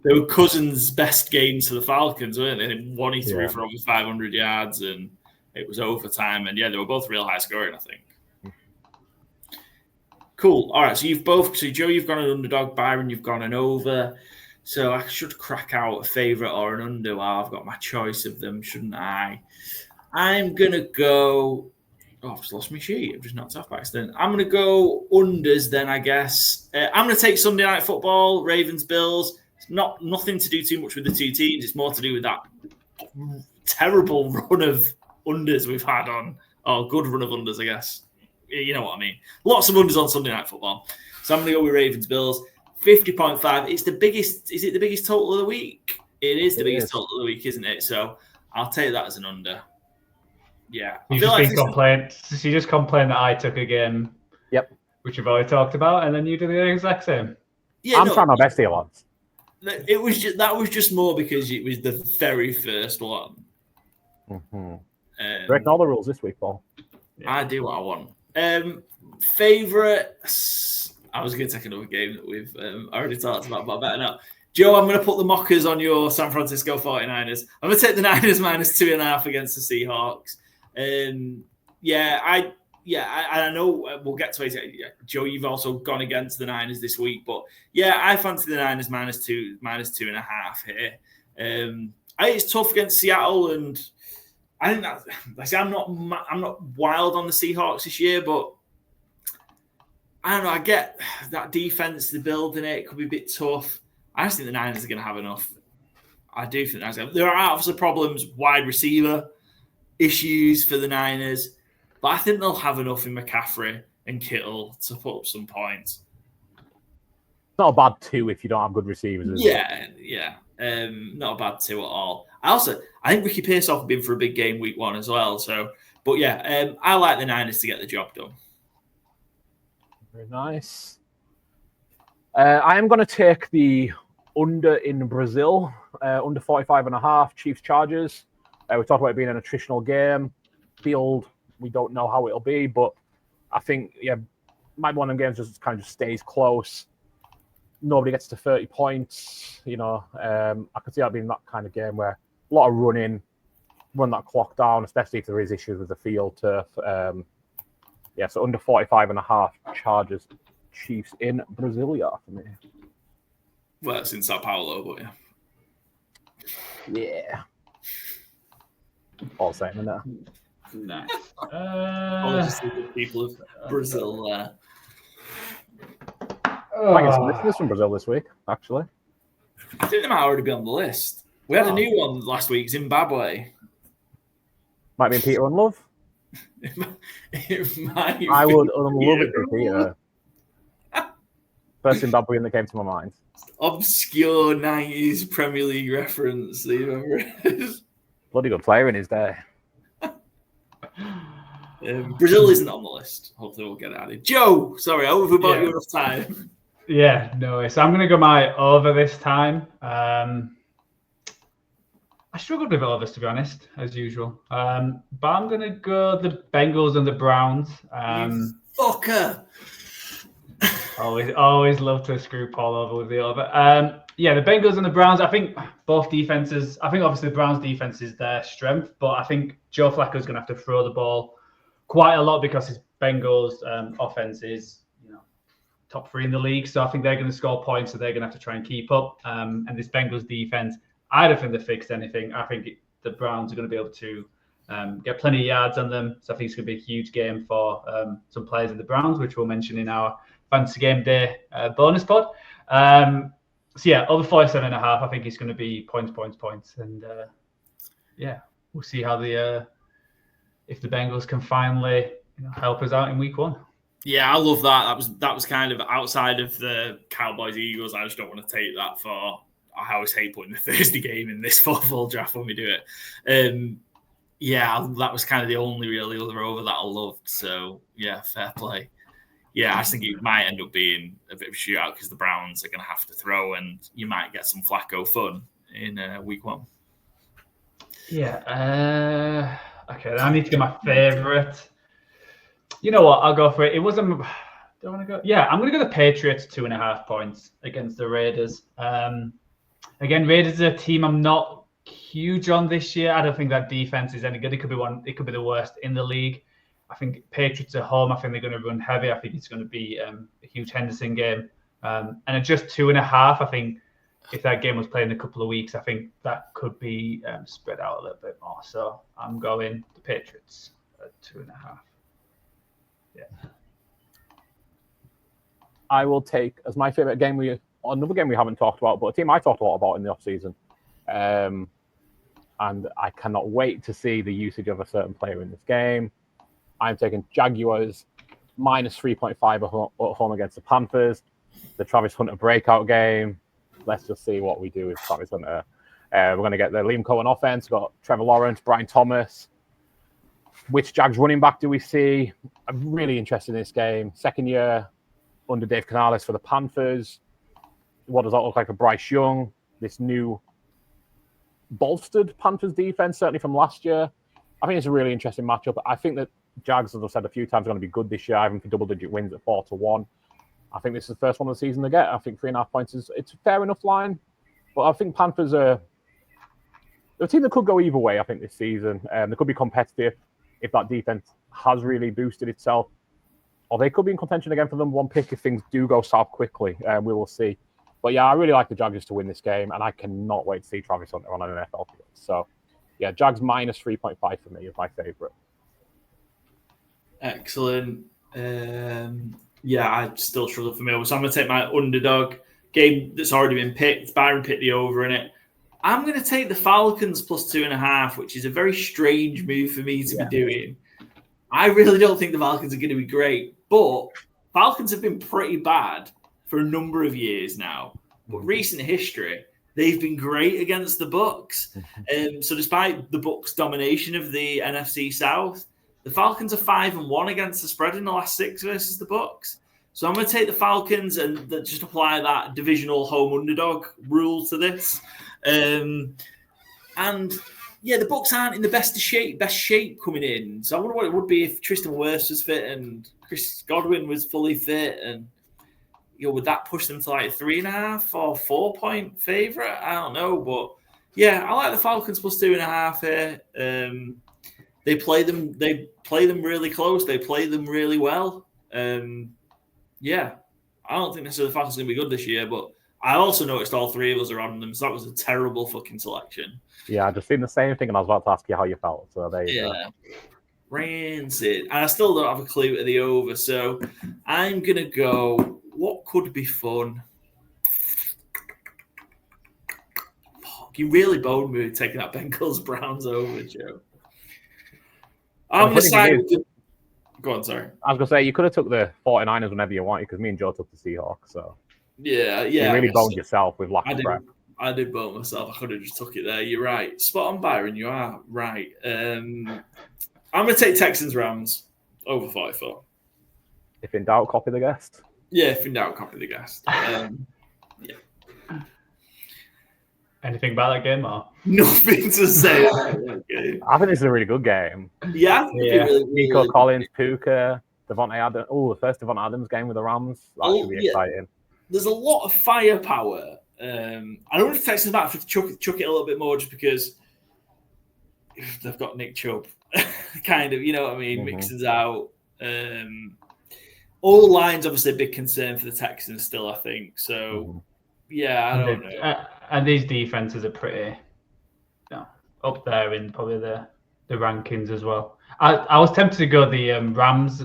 They were Cousins' best games for the Falcons, weren't they? One he threw for over 500 yards, and it was overtime. And, yeah, they were both real high scoring, I think. Cool. All right, so Joe, you've gone an underdog. Byron, you've gone an over. So I should crack out a favourite or an under. Well, I've got my choice of them, shouldn't I? I'm going to go... Oh, I've just lost my sheet. I've just knocked off by accident. I'm going to go unders then, I guess. I'm going to take Sunday Night Football, Ravens, Bills. It's nothing to do too much with the two teams. It's more to do with that terrible run of unders we've had on. Oh, good run of unders, I guess. You know what I mean. Lots of unders on Sunday Night Football. So I'm going to go with Ravens, Bills. 50.5. It's the biggest. Is it the biggest total of the week? It is the biggest total of the week, isn't it? So I'll take that as an under. Yeah. You just complained that I took a game. Yep. Which we've already talked about, and then you do the exact same. Yeah, I'm trying my best here, lads. That was just more because it was the very first one. Mm-hmm. Breaking all the rules this week, Paul. Yeah. I do what I want. Favourites. I was going to take another game that we've already talked about, but I better not. Joe, I'm going to put the mockers on your San Francisco 49ers. I'm going to take the Niners -2.5 against the Seahawks. I know we'll get to it. Joe, you've also gone against the Niners this week, but yeah, I fancy the Niners -2.5 here. I think it's tough against Seattle, and I think I'm not wild on the Seahawks this year, but I don't know. I get that defense, they're building it could be a bit tough. I just think the Niners are going to have enough. I do think there are obviously problems, wide receiver issues for the Niners, but I think they'll have enough in McCaffrey and Kittle to put up some points. It's not a bad 2 if you don't have good receivers. Yeah. Not a bad 2 at all. I think Ricky Pearsall could be in for a big game week 1 as well. So, but yeah, I like the Niners to get the job done. Very nice. I am going to take the under in Brazil, under 45.5, Chiefs Chargers. We talked about it being an attritional game. Field, we don't know how it'll be, but I think, might be one of them games just kind of stays close. Nobody gets to 30 points. I could see that being that kind of game where a lot of running, run that clock down, especially if there is issues with the field turf. So under 45.5, Chargers, Chiefs in Brasilia for me. Well, it's in Sao Paulo, but yeah. All same in there. Nice. I'll just see the people of Brazil there. I get some listeners from Brazil this week, actually. I think they might already be on the list. We had a new one last week, Zimbabwe. Might be in Peter and Love. It might I would love it for Peter. First Zimbabwean that came to my mind. Obscure 90s Premier League reference that you've ever heard. Bloody good player in his day. Brazil isn't on the list. Hopefully we'll get it added. Joe, sorry, I overbought you enough time. Yeah, no. So I'm going to go my over this time. I struggled with overs, to be honest, as usual. But I'm going to go the Bengals and the Browns. You fucker. Always love to screw Paul over with the over. The Bengals and the Browns, I think both defenses, obviously the Browns defense is their strength, but I think Joe Flacco is going to have to throw the ball quite a lot because his Bengals offense is top 3 in the league. So I think they're going to score points, so they're going to have to try and keep up. And this Bengals defense, I don't think they fixed anything. I think the Browns are going to be able to get plenty of yards on them. So I think it's going to be a huge game for some players in the Browns, which we'll mention in our Fantasy Game Day bonus pod. Over 47.5, I think it's going to be points. And we'll see how if the Bengals can finally help us out in week 1. Yeah, I love that. That was kind of outside of the Cowboys Eagles. I just don't want to take that for. I always hate putting the Thursday game in this full draft when we do it. That was kind of the only really other over that I loved. So yeah, fair play. Yeah, I just think it might end up being a bit of a shootout because the Browns are going to have to throw, and you might get some Flacco fun in week 1. Yeah. Okay, I need to get my favorite. You know what? I'll go for it. It wasn't. Do I want to go? Yeah, I'm going to go the Patriots 2.5 points against the Raiders. Again, Raiders are a team I'm not huge on this year. I don't think that defense is any good. It could be the worst in the league. I think Patriots at home, I think they're going to run heavy. I think it's going to be a huge Henderson game. And at just 2.5, I think if that game was played in a couple of weeks, I think that could be spread out a little bit more. So I'm going the Patriots at 2.5. Yeah. I will take as my favorite game another game we haven't talked about, but a team I talked a lot about in the offseason. And I cannot wait to see the usage of a certain player in this game. I'm taking Jaguars -3.5 at home against the Panthers. The Travis Hunter breakout game. Let's just see what we do with Travis Hunter. We're going to get the Liam Cohen offense. We've got Trevor Lawrence, Brian Thomas. Which Jags running back do we see? I'm really interested in this game. Second year under Dave Canales for the Panthers. What does that look like for Bryce Young? This new bolstered Panthers defense, certainly from last year. I think it's a really interesting matchup. I think that Jags, as I've said a few times, are going to be good this year, even for double-digit wins at 4-1. I think this is the first one of the season they get. I think 3.5 points it's a fair enough line. But I think Panthers are a team that could go either way, I think, this season. They could be competitive. if that defense has really boosted itself, or they could be in contention again for the number one pick if things do go south quickly. We will see. But yeah, I really like the Jags to win this game, and I cannot wait to see Travis Hunter on an NFL field. So yeah, Jags minus 3.5 for me is my favorite. Excellent. Yeah, I still struggle for me. So I'm going to take my underdog game that's already been picked. Byron picked the over in it. I'm going to take the Falcons plus 2.5, which is a very strange move for me to be doing. I really don't think the Falcons are going to be great, but Falcons have been pretty bad for a number of years now. But recent history, they've been great against the Bucs. So despite the Bucs' domination of the NFC South, the Falcons are 5-1 against the spread in the last 6 versus the Bucs. So I'm going to take the Falcons and just apply that divisional home underdog rule to this. And yeah, the Bucs aren't in the best shape coming in. So I wonder what it would be if Tristan Wirfs was fit and Chris Godwin was fully fit, and would that push them to like 3.5 or 4-point favorite? I don't know, but yeah, I like the Falcons plus 2.5 here. They play them really close. They play them really well. Yeah, I don't think necessarily the Falcons are going to be good this year, but I also noticed all three of us are on them, so that was a terrible fucking selection. Yeah, I just seen the same thing, and I was about to ask you how you felt. So there you go. Rancid. And I still don't have a clue to the over, so I'm going to go, what could be fun? Fuck, you really boned me taking that Bengals-Browns over, Joe. I'm going to side with... Go on, sorry. I was going to say, you could have took the 49ers whenever you wanted, because me and Joe took the Seahawks, so... Yeah. You really boned yourself with lack of prep. I did bone myself. I could have just took it there. You're right. Spot on, Byron. You are right. I'm going to take Texans-Rams over 44. If in doubt, copy the guest. Yeah, if in doubt, copy the guest. Yeah. Anything about that game, or nothing to say about that game? I think this is a really good game. Yeah. Really, Nico Collins, Puka, Devontae Adams. Oh, the first Devontae Adams game with the Rams. That should be exciting. There's a lot of firepower. I don't know if Texans might have to chuck it a little bit more just because they've got Nick Chubb. Kind of, you know what I mean? Mixon's out. All lines, obviously, a big concern for the Texans still, I think. So, yeah, I don't know. And these defenses are pretty up there in probably the rankings as well. I was tempted to go the Rams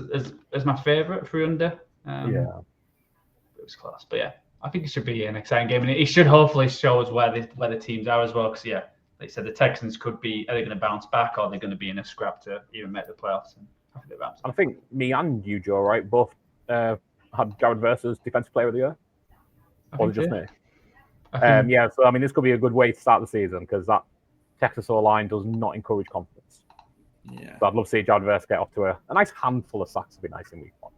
as my favourite for under. It was close, but yeah, I think it should be an exciting game, and it should hopefully show us where the teams are as well. Because like you said, the Texans could be, are they going to bounce back, or are they going to be in a scrap to even make the playoffs? And I think me and you, Joe, right, both had Jared versus Defensive Player of the Year, or just me? So I mean, this could be a good way to start the season because that Texas O-line does not encourage confidence. Yeah, so I'd love to see Jared versus get off to a nice handful of sacks. Would be nice in week 1.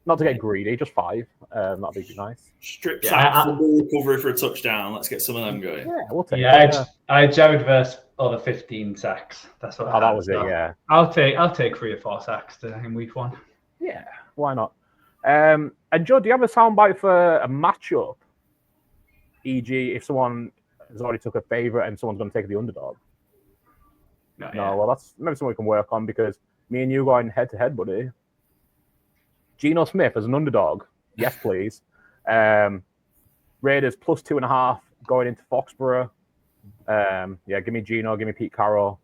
Not to get greedy, just 5. That'd be nice. Strip sack, full recovery for a touchdown. Let's get some of them going. Yeah, we'll take it. I had Jared versus over 15 sacks. That's what. That was it. Yeah, I'll take 3 or 4 sacks in week 1. Yeah, why not? And Joe, do you have a soundbite for a matchup? E.g., if someone has already took a favorite and someone's going to take the underdog. No. Well, that's maybe something we can work on because me and you going head to head, buddy. Geno Smith as an underdog. Yes, please. Raiders plus 2.5 going into Foxborough. Give me Geno, give me Pete Carroll,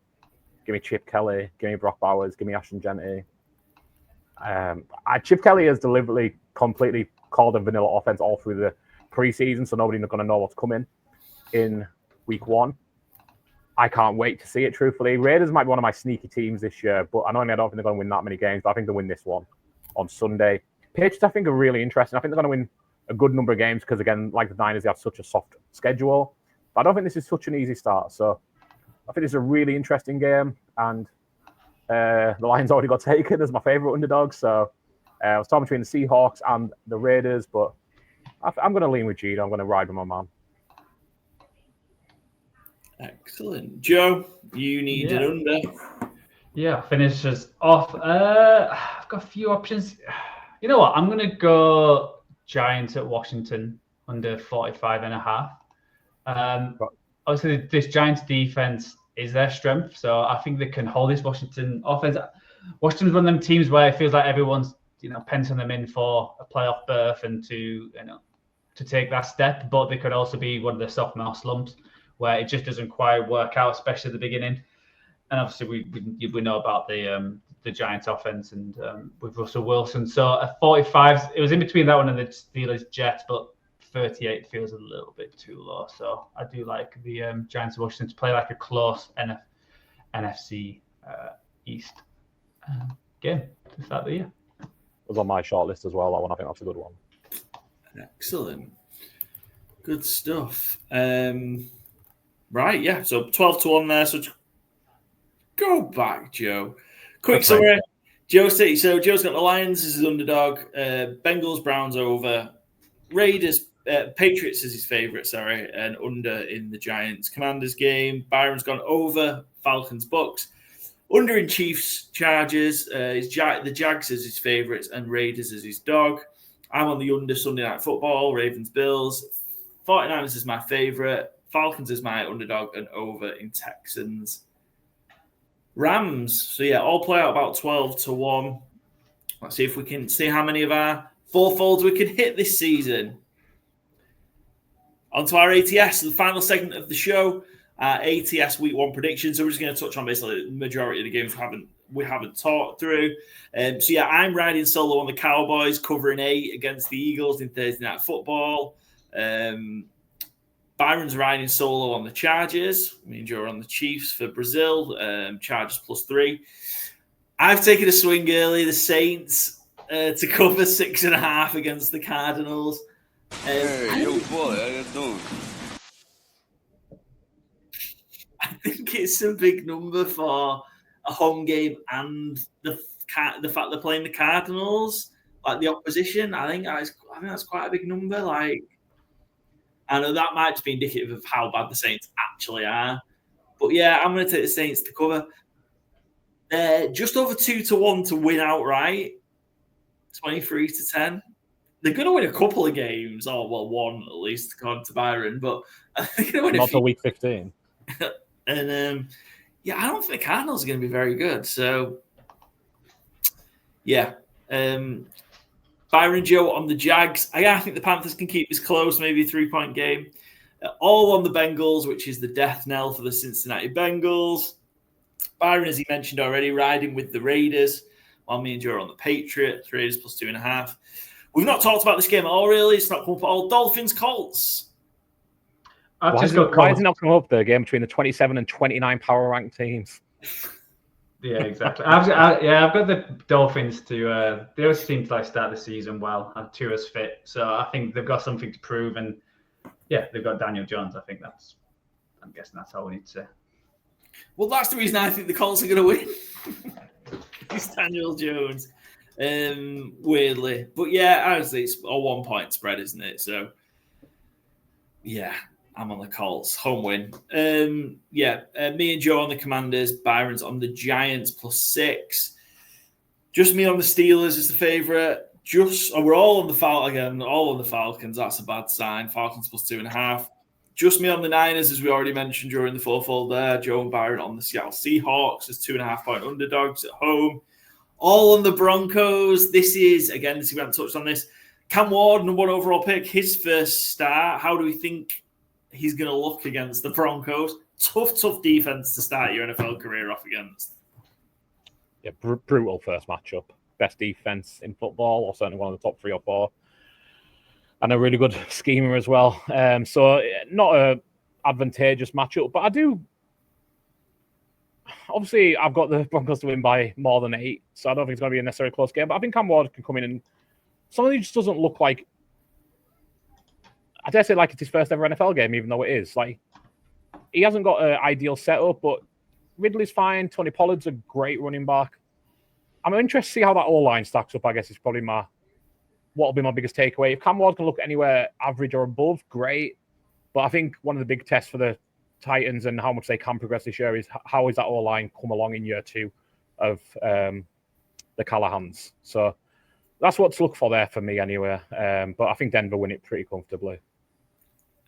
give me Chip Kelly, give me Brock Bowers, give me Ashton Genty. Chip Kelly has deliberately completely called a vanilla offense all through the preseason, so nobody's going to know what's coming in week 1. I can't wait to see it, truthfully. Raiders might be one of my sneaky teams this year, but I don't think they're going to win that many games, but I think they'll win this one on Sunday. Patriots, I think, are really interesting. I think they're going to win a good number of games because, again, like the Niners, they have such a soft schedule. But I don't think this is such an easy start. So I think it's a really interesting game. And the Lions already got taken as my favorite underdog. So I was talking between the Seahawks and the Raiders, but I'm going to lean with Gino. I'm going to ride with my man. Excellent. Joe, you need an under. Yeah, finishes off. I've got a few options. You know what? I'm going to go Giants at Washington under 45.5. Obviously, this Giants defense is their strength, so I think they can hold this Washington offense. Washington's one of them teams where it feels like everyone's penciling them in for a playoff berth and to take that step, but they could also be one of the sophomore slumps where it just doesn't quite work out, especially at the beginning. And obviously, we know about the Giants' offense and with Russell Wilson. So at 45, it was in between that one and the Steelers Jets, but 38 feels a little bit too low. So I do like the Giants of Washington to play like a close NFC East game to start the year. It was on my short list as well. That one, I think that's a good one. Excellent. Good stuff. Right, yeah. So 12-1 there. So go back, Joe. Quick summary. Joe's got the Lions as his underdog. Bengals, Browns over. Raiders, Patriots is his favourite, and under in the Giants Commanders game. Byron's gone over. Falcons, Bucks. Under in Chiefs, Chargers. The Jags is his favourites and Raiders is his dog. I'm on the under Sunday Night Football. Ravens, Bills. 49ers is my favourite. Falcons is my underdog and over in Texans. Rams. So, yeah, all play out about 12-1. Let's see if we can see how many of our fourfolds we can hit this season. On to our ATS, the final segment of the show. ATS Week 1 predictions. So we're just going to touch on basically the majority of the games we haven't talked through. So, yeah, I'm riding solo on the Cowboys, covering 8 against the Eagles in Thursday Night Football. Byron's riding solo on the Chargers. Me and Joe are on the Chiefs for Brazil. Chargers +3. I've taken a swing early, the Saints, to cover 6.5 against the Cardinals. Hey, yo, boy, how you doing? I think it's a big number for a home game and the fact they're playing the Cardinals, like the opposition. I think that's quite a big number. Like, I know that might just be indicative of how bad the Saints actually are. But yeah, I'm going to take the Saints to cover. Just over 2-1 to win outright. 23-10. They're going to win a couple of games, or well, one at least, according to Byron. But they're going to win not till week 15. And yeah, I don't think the Cardinals are going to be very good. So yeah, Byron Joe on the Jags. I think the Panthers can keep this close, maybe a 3-point game. All on the Bengals, which is the death knell for the Cincinnati Bengals. Byron, as he mentioned already, riding with the Raiders, while me and Joe are on the Patriots. Raiders +2.5. We've not talked about this game at all, really. It's not come up at all. Dolphins, Colts. Why is it not come up, the game between the 27 and 29 power ranked teams? Yeah, exactly. I've got the Dolphins to. They always seem to start the season well, and Tua's fit, so I think they've got something to prove. And yeah, they've got Daniel Jones. I'm guessing that's all we need to say. Well, that's the reason I think the Colts are going to win. It's Daniel Jones, weirdly, but yeah, honestly, it's a 1-point spread, isn't it? So yeah. I'm on the Colts. Home win. Me and Joe on the Commanders. Byron's on the Giants +6. Just me on the Steelers is the favourite. We're all on the Falcons. That's a bad sign. Falcons +2.5. Just me on the Niners, as we already mentioned during the fourfold there. Joe and Byron on the Seattle Seahawks as 2.5-point underdogs at home. All on the Broncos. We haven't touched on this. Cam Ward, number 1 overall pick, his first start. How do we think he's going to look against the Broncos? Tough defense to start your NFL career off against. Yeah, brutal first matchup. Best defense in football, or certainly one of the top 3 or 4. And a really good schemer as well. So not a advantageous matchup, but I do. Obviously, I've got the Broncos to win by more than 8, so I don't think it's going to be a necessarily close game. But I think Cam Ward can come in and something just doesn't look like. I dare say like it's his first ever NFL game, even though it is. Like, he hasn't got an ideal setup, but Ridley's fine. Tony Pollard's a great running back. I'm interested to see how that O-line stacks up, I guess, is probably what will be my biggest takeaway. If Cam Ward can look anywhere average or above, great. But I think one of the big tests for the Titans and how much they can progress this year is how is that O-line come along in year 2 of the Callahans. So that's what to look for there for me anyway. But I think Denver win it pretty comfortably.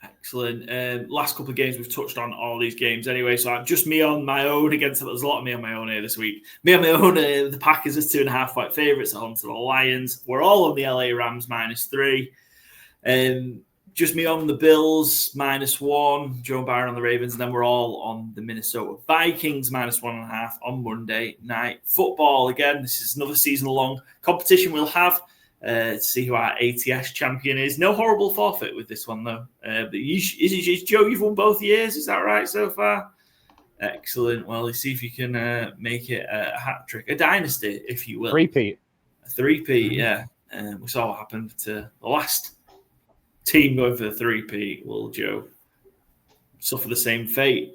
Excellent. Last couple of games, we've touched on all these games anyway. So I'm just me on my own against, there's a lot of me on my own here this week. Me on my own, the Packers are 2.5 point favourites at home to the Lions. We're all on the LA Rams -3. Just me on the Bills -1, Joe Byron on the Ravens, and then we're all on the Minnesota Vikings -1.5 on Monday Night Football. Again, this is another season-long competition we'll have to see who our ATS champion is. No horrible forfeit with this one, though. But is Joe, you've won both years, is that right so far? Excellent. Well, let's see if you can make it a hat trick, a dynasty, if you will. Three-peat. A three-peat, yeah. We saw what happened to the last team going for the three-peat. Will Joe suffer the same fate?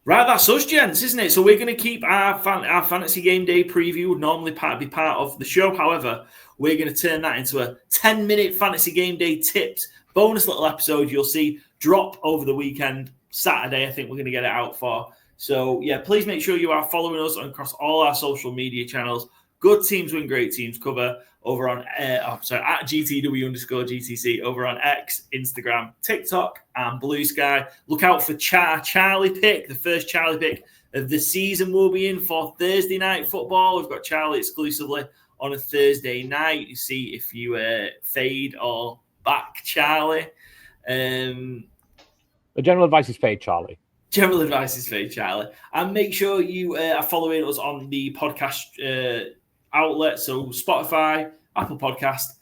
Right, that's us, gents, isn't it? So we're going to keep our fantasy game day preview. Would normally be part of the show. However, we're going to turn that into a 10-minute fantasy game day tips bonus little episode. You'll see drop over the weekend. Saturday, I think we're going to get it out for. So, yeah, please make sure you are following us across all our social media channels. Good Teams Win Great Teams cover over on at GTW_GTC over on X, Instagram, TikTok, and Blue Sky. Look out for Charlie pick. The first Charlie pick of the season will be in for Thursday night football. We've got Charlie exclusively on a Thursday night. You see if you fade or back Charlie. The general advice is fade Charlie. General advice is fade Charlie. And make sure you are following us on the podcast outlet. So Spotify, Apple Podcast,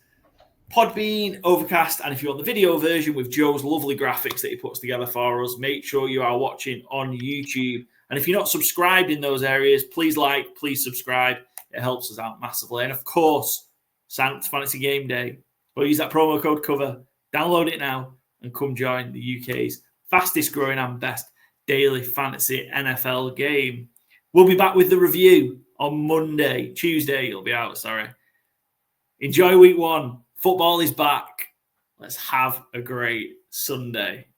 Podbean, Overcast. And if you want the video version with Joe's lovely graphics that he puts together for us, make sure you are watching on YouTube. And if you're not subscribed in those areas, please like, please subscribe. It helps us out massively. And of course, sign up to Fantasy Game Day. We'll use that promo code COVER. Download it now and come join the UK's fastest growing and best daily fantasy NFL game. We'll be back with the review on Tuesday it'll be out, sorry. Enjoy week 1. Football is back. Let's have a great Sunday.